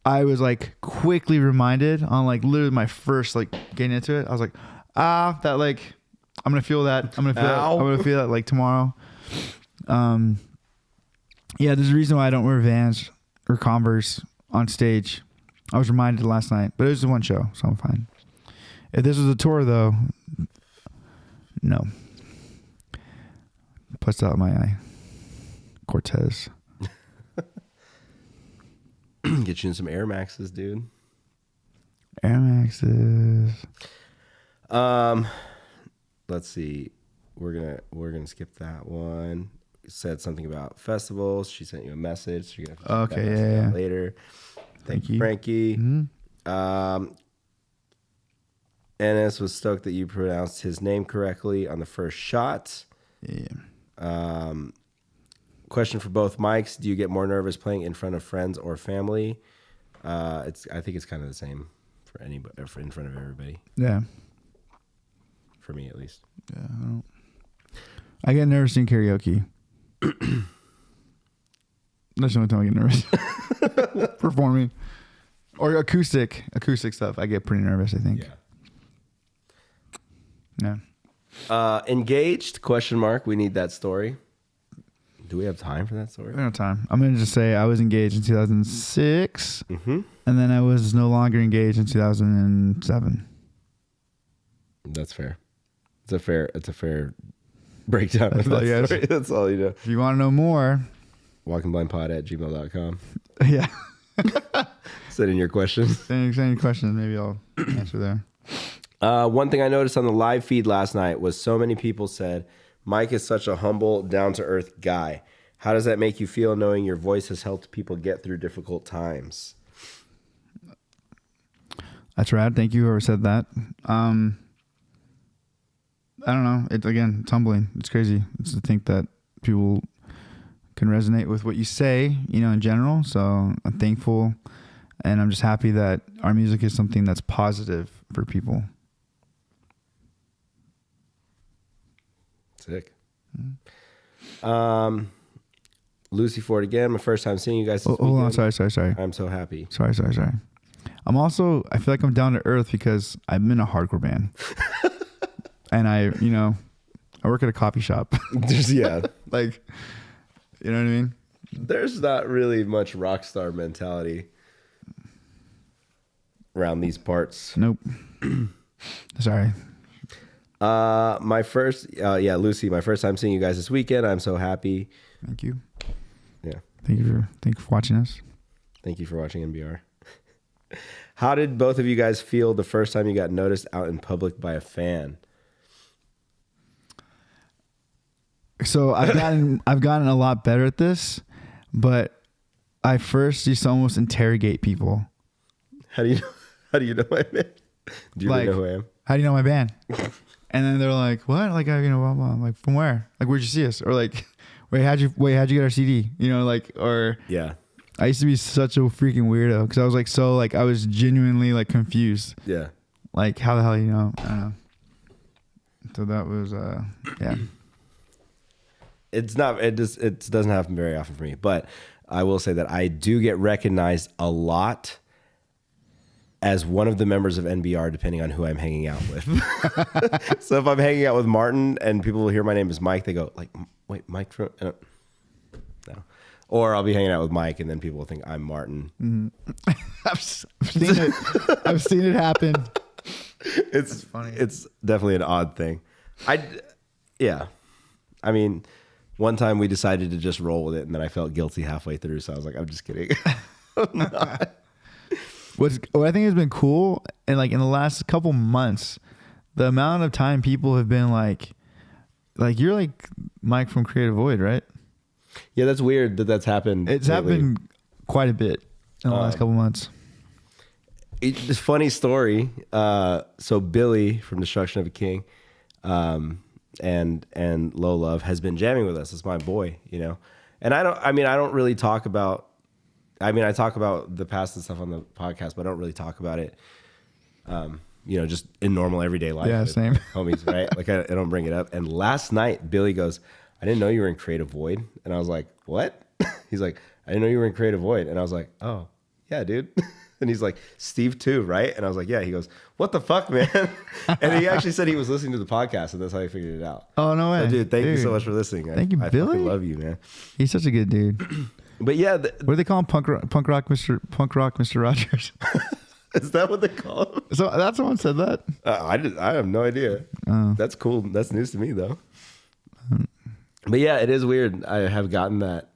I was like quickly reminded on like literally my first like getting into it. I was like, that like, I'm going to feel that. I'm going to feel that. I'm going to feel that like tomorrow. Yeah, there's a reason why I don't wear Vans or Converse on stage. I was reminded last night, but it was one show, so I'm fine. If this was a tour though, no. Puts out my eye. Cortez. Get you in some Air Maxes, dude. Air Maxes. Let's see. We're gonna skip that one. Said something about festivals. She sent you a message. So you're gonna have to check that message out later. Thank you, Frankie. Mm-hmm. Ennis was stoked that you pronounced his name correctly on the first shot. Yeah. Question for both mics: do you get more nervous playing in front of friends or family? I think it's kind of the same for anybody, or in front of everybody. Yeah. For me, at least. Yeah. I get nervous in karaoke. That's the only time I get nervous. Performing. Or acoustic stuff. I get pretty nervous, I think. Yeah. Engaged? Question mark. We need that story. Do we have time for that story? We don't have time. I'm going to just say I was engaged in 2006. Mm-hmm. And then I was no longer engaged in 2007. That's fair. It's a fair breakdown of that story. That's all you know. If you want to know more, walkingblindpod@gmail.com. Yeah. Send in your questions. Send any questions. Maybe I'll answer there. One thing I noticed on the live feed last night was so many people said, Mike is such a humble, down-to-earth guy. How does that make you feel knowing your voice has helped people get through difficult times? That's rad. Thank you, whoever said that. I don't know. It's humbling. It's crazy. It's to think that people can resonate with what you say, in general. So I'm thankful, and I'm just happy that our music is something that's positive for people. Sick. Lucy Ford again. My first time seeing you guys this weekend. Hold on. Sorry. I'm so happy. Sorry. I feel like I'm down to earth because I'm in a hardcore band. And I work at a coffee shop. Yeah. Like, you know what I mean? There's not really much rock star mentality around these parts. Nope. Sorry. Lucy, my first time seeing you guys this weekend. I'm so happy. Thank you. Yeah. Thank you for watching us. Thank you for watching NBR. How did both of you guys feel the first time you got noticed out in public by a fan? So I've gotten a lot better at this, but I first used to almost interrogate people. How do you know my band? Do you really know who I am? How do you know my band? And then they're like, "What?" Like, blah, blah. I'm like, "From where? Like, where'd you see us?" Or like, how'd you get our CD? Or yeah. I used to be such a freaking weirdo because I was I was genuinely confused. Yeah. Like, how the hell I don't know. So that was yeah. It doesn't happen very often for me, but I will say that I do get recognized a lot as one of the members of NBR, depending on who I'm hanging out with. So if I'm hanging out with Martin and people will hear my name is Mike, they go like, "Wait, Mike from?" No. Or I'll be hanging out with Mike, and then people will think I'm Martin. Mm-hmm. I've seen it happen. It's funny. It's definitely an odd thing. Yeah. I mean, one time we decided to just roll with it, and then I felt guilty halfway through, so I was like, I'm just kidding. I'm not. What I think has been cool, and in the last couple months, the amount of time people have been like you're like Mike from Creative Void, right? Yeah, that's weird that's happened. It's lately. Happened quite a bit in the last couple months. It's a funny story. So Billy from Destruction of a King, and Low Love has been jamming with us. It's my boy, And I don't really talk about. I talk about the past and stuff on the podcast, but I don't really talk about it. Just in normal everyday life. Yeah, same. Homies, right? I don't bring it up. And last night, Billy goes, "I didn't know you were in Creative Void," and I was like, "What?" He's like, "I didn't know you were in Creative Void," and I was like, "Oh, yeah, dude." And he's like, "Steve too, right?" And I was like, "Yeah." He goes, "What the fuck, man?" And he actually said he was listening to the podcast, and that's how he figured it out. Oh, no way. So, dude, thank you so much for listening. Thank you, Billy. I fucking love you, man. He's such a good dude. But yeah, what do they call him? Punk rock, Mr. Rogers. Is that what they call him? So that's someone said that. I have no idea. That's cool. That's news to me though. But yeah, it is weird. I have gotten that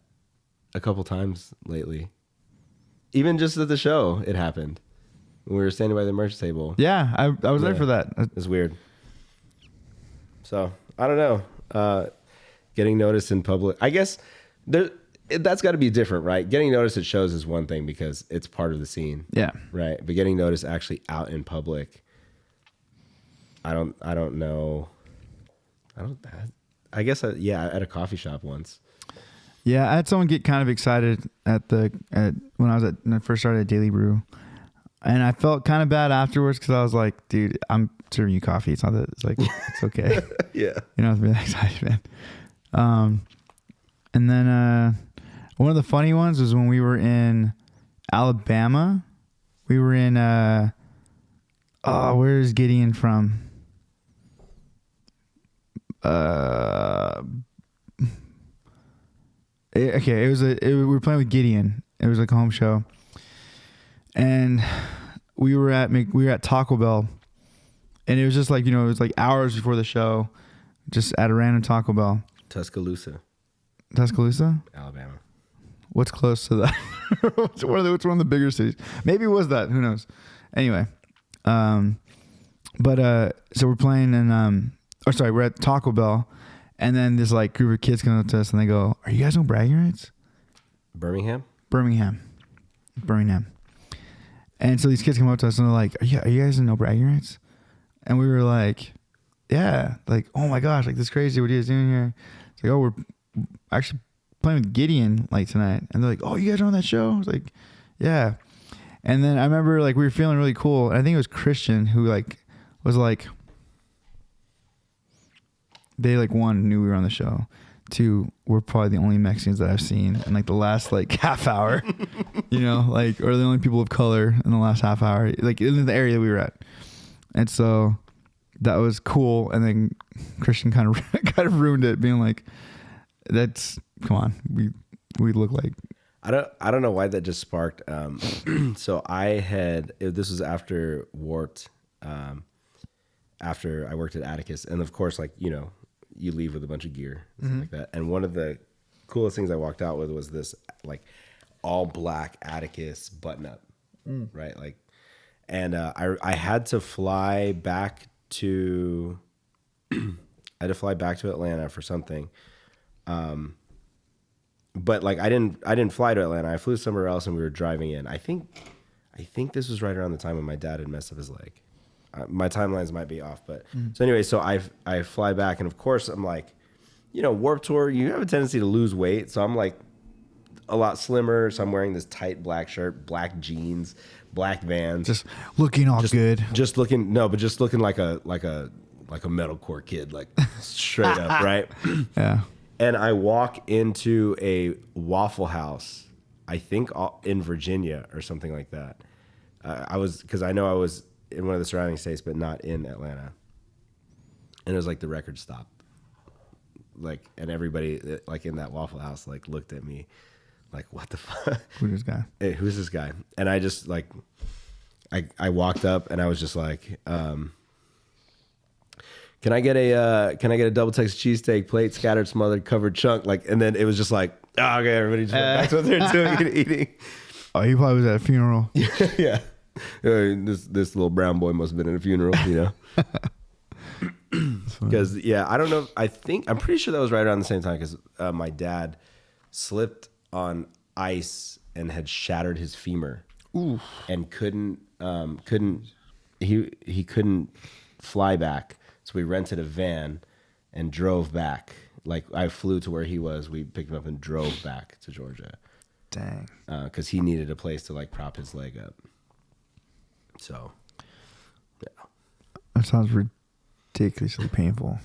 a couple times lately. Even just at the show, it happened. when we were standing by the merch table. Yeah, I was there for that. It's weird. So I don't know. Getting noticed in public, I guess that's got to be different, right? Getting noticed at shows is one thing because it's part of the scene. Yeah. Right. But getting noticed actually out in public, I don't know. I guess at a coffee shop once. Yeah, I had someone get kind of excited when I first started at Daily Brew, and I felt kind of bad afterwards because I was like, dude, I'm serving you coffee. It's not that it's like it's okay. Yeah, you know, I was really excited, man. And then one of the funny ones was when we were in Alabama. We were in where is Gideon from? We were playing with Gideon. It was like a home show, and we were at Taco Bell, and it was just like, you know, it was like hours before the show, just at a random Taco Bell. Tuscaloosa, Alabama. What's close to that? What's one of the bigger cities? Maybe it was that. Who knows? Anyway, so we're playing in we're at Taco Bell, and then this like group of kids come up to us and they go, "Are you guys on bragging rights?" Birmingham. And so these kids come up to us and they're like, "Are you guys in no bragging rights?" And we were like, "Yeah." Like, "Oh my gosh, like this is crazy. What are you guys doing here?" It's like, "Oh, we're actually playing with Gideon like tonight." And they're like, "Oh, you guys are on that show?" I was like, "Yeah." And then I remember like we were feeling really cool. And I think it was Christian who like was like, they like, one, knew we were on the show. Two, we're probably the only Mexicans that I've seen in like the last like half hour, you know, like, or the only people of color in the last half hour, like in the area that we were at. And so that was cool. And then Christian kind of ruined it, being like, come on, we look like. I don't know why that just sparked. So this was after Warped, after I worked at Atticus, and of course, like, you know, you leave with a bunch of gear and stuff like that. And one of the coolest things I walked out with was this like all black Atticus button up, right? Like, and I had to fly back to Atlanta for something. But like I didn't fly to Atlanta. I flew somewhere else and we were driving in. I think this was right around the time when my dad had messed up his leg. My timelines might be off, but so anyway, so I fly back, and of course I'm like, you know, Warped Tour, you have a tendency to lose weight, so I'm like a lot slimmer. So I'm wearing this tight black shirt, black jeans, black Vans, just looking good, just looking like a metalcore kid, like straight up, right? Yeah. And I walk into a Waffle House, I think in Virginia or something like that. Because I know I was in one of the surrounding states, but not in Atlanta. And it was like the record stopped. Like, and everybody like in that Waffle House like looked at me like, what the fuck? Who's this guy? Hey, who's this guy? And I just like, I walked up and I was just like, can I get a double Texas cheesesteak, plate, scattered, smothered, covered chunk? Like, and then it was just like, oh, okay, everybody just went back to what they're doing and eating. Oh, he probably was at a funeral. Yeah. This little brown boy must have been at a funeral, you know? Because, yeah, I don't know. I'm pretty sure that was right around the same time because my dad slipped on ice and had shattered his femur. Ooh. And couldn't fly back. So we rented a van and drove back. Like, I flew to where he was. We picked him up and drove back to Georgia. Dang. Because he needed a place to like prop his leg up. So, yeah. That sounds ridiculously painful.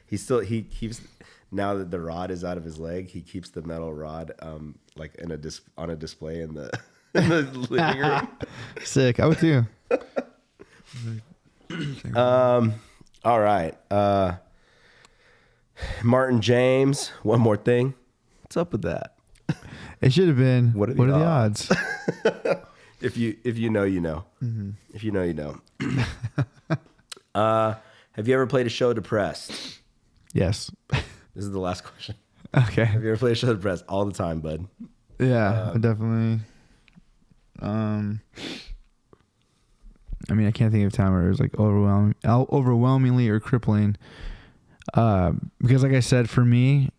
He keeps, now that the rod is out of his leg, he keeps the metal rod like on a display in the living room. Sick. I would too. All right. Martin James, one more thing. What's up with that? It should have been, what are the odds? If you know, you know. Mm-hmm. If you know, you know. Have you ever played a show depressed? Yes. This is the last question. Okay. Have you ever played a show depressed? All the time, bud. Yeah, definitely. I mean, I can't think of a time where it was like overwhelmingly or crippling. Because like I said, for me,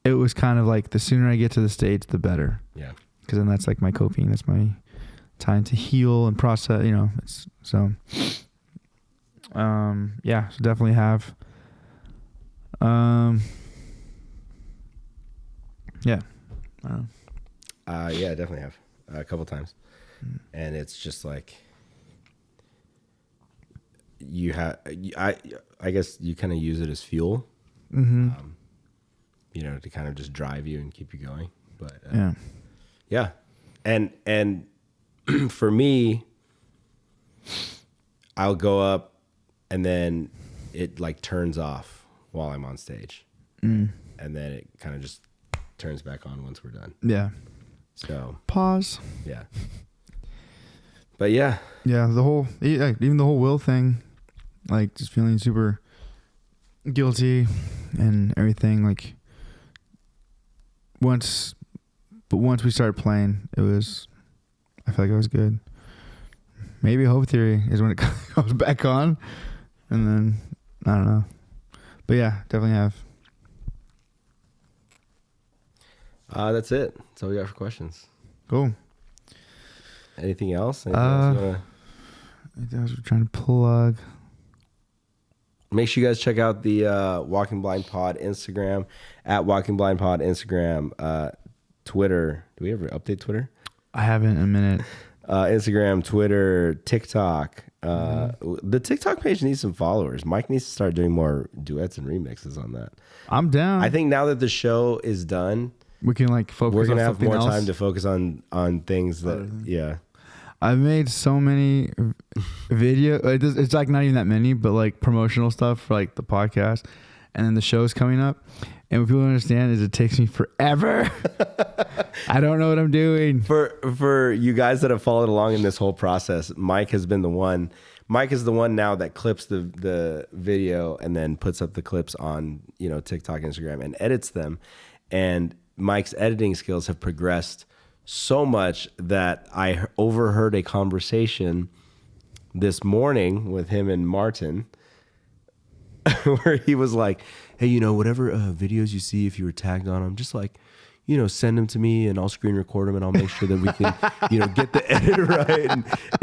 it was kind of like the sooner I get to the States, the better. Yeah. Because then that's like my coping. That's my time to heal and process, you know. So definitely have. Yeah. Yeah, I definitely have a couple times. And it's just like you have, I guess you kind of use it as fuel, Mm-hmm. you know, to kind of just drive you and keep you going. But Yeah. And for me, I'll go up and then it like turns off while I'm on stage. And then it kind of just turns back on once we're done. Yeah. So Pause. yeah. But yeah. Yeah, even the whole will thing, like just feeling super guilty and everything. Like once we started playing, I feel like it was good. Maybe Hope Theory is when it comes back on, and then I don't know. But yeah, definitely have. That's it. That's all we got for questions. Cool. Anything else? Anything else you wanna... I was trying to plug. Make sure you guys check out the Walking Blind Pod Instagram, at Walking Blind Pod Instagram, Twitter. Do we ever update Twitter? I haven't in a minute. Instagram, Twitter, TikTok. The TikTok page needs some followers. Mike needs to start doing more duets and remixes on that. I'm down. I think now that the show is done, we can like focus. We're gonna on have more else. time to focus on things that yeah. I've made so many video. It's like not even that many, but like promotional stuff for like the podcast, and then the show's coming up. And what people don't understand is it takes me forever. I don't know what I'm doing. For you guys that have followed along in this whole process, Mike has been the one. Mike is the one now that clips the video and then puts up the clips on, you know, TikTok, Instagram, and edits them. And Mike's editing skills have progressed so much that I overheard a conversation this morning with him and Martin where he was like, hey, you know, whatever videos you see, if you were tagged on them, just like, you know, send them to me and I'll screen record them and I'll make sure that we can, you know, get the edit right.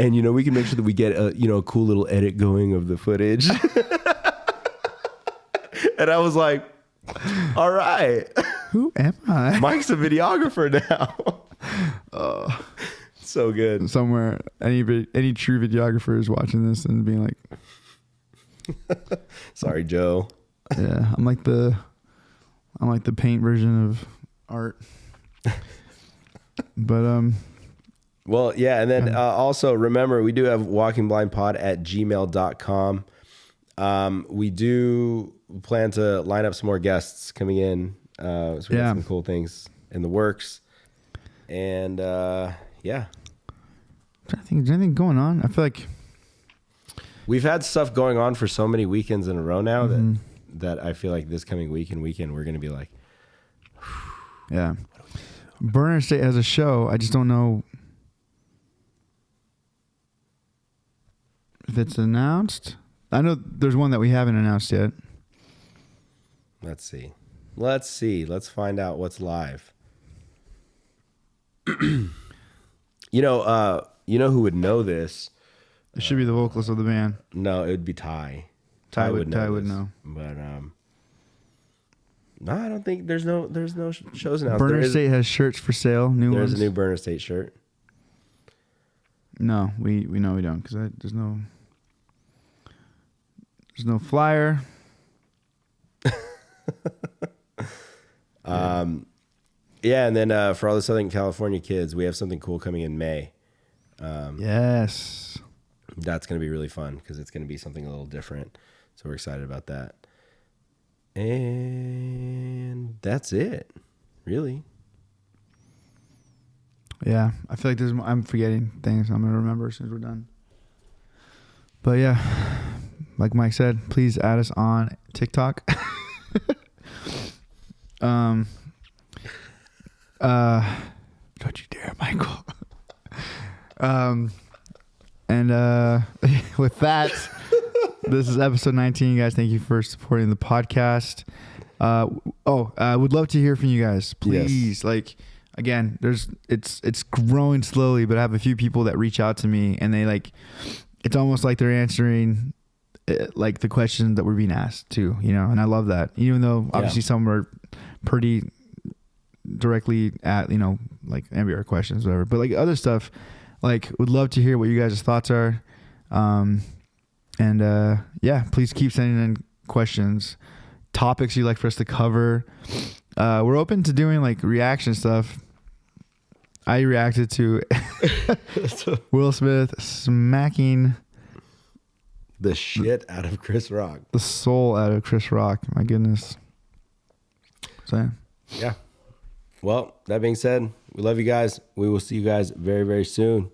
And, you know, we can make sure that we get a, you know, a cool little edit going of the footage. And I was like, all right. Who am I? Mike's a videographer now. So good. Somewhere, any true videographer is watching this and being like, sorry, Joe. Yeah, I'm like the paint version of art. But well, yeah, and then also remember, we do have walkingblindpod@gmail.com. We do plan to line up some more guests coming in. So we got some cool things in the works. And yeah. I think, is there anything going on? I feel like we've had stuff going on for so many weekends in a row now that I feel like this coming week and weekend we're going to be like, yeah. Burner State has a show. I just don't know if it's announced. I know there's one that we haven't announced yet. Let's see. Let's find out what's live. You know who would know this? It should be the vocalist of the band. No, it would be Ty. Ty would know. But no, I don't think there's no shows announced. Burner State has shirts for sale. There's a new Burner State shirt. No, we know we don't because there's no flyer. Yeah, and then for all the Southern California kids, we have something cool coming in May. Yes. That's going to be really fun because it's going to be something a little different. So we're excited about that. And that's it, really. Yeah, I feel like I'm forgetting things. I'm going to remember as soon as we're done. But yeah, like Mike said, please add us on TikTok. Don't you dare, Michael. And with that, this is episode 19, guys. Thank you for supporting the podcast. I would love to hear from you guys. Please, like, again, it's growing slowly, but I have a few people that reach out to me, and they like, it's almost like they're answering like the questions that we're being asked too, you know, and I love that. Even though obviously some are pretty directly at, you know, like NBR questions, whatever, but like other stuff, like would love to hear what you guys' thoughts are. Please keep sending in questions, topics you'd like for us to cover. We're open to doing like reaction stuff. I reacted to Will Smith smacking the shit out of Chris Rock. The soul out of Chris Rock. My goodness. So, yeah. Well, that being said, we love you guys. We will see you guys very, very soon.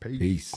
Peace.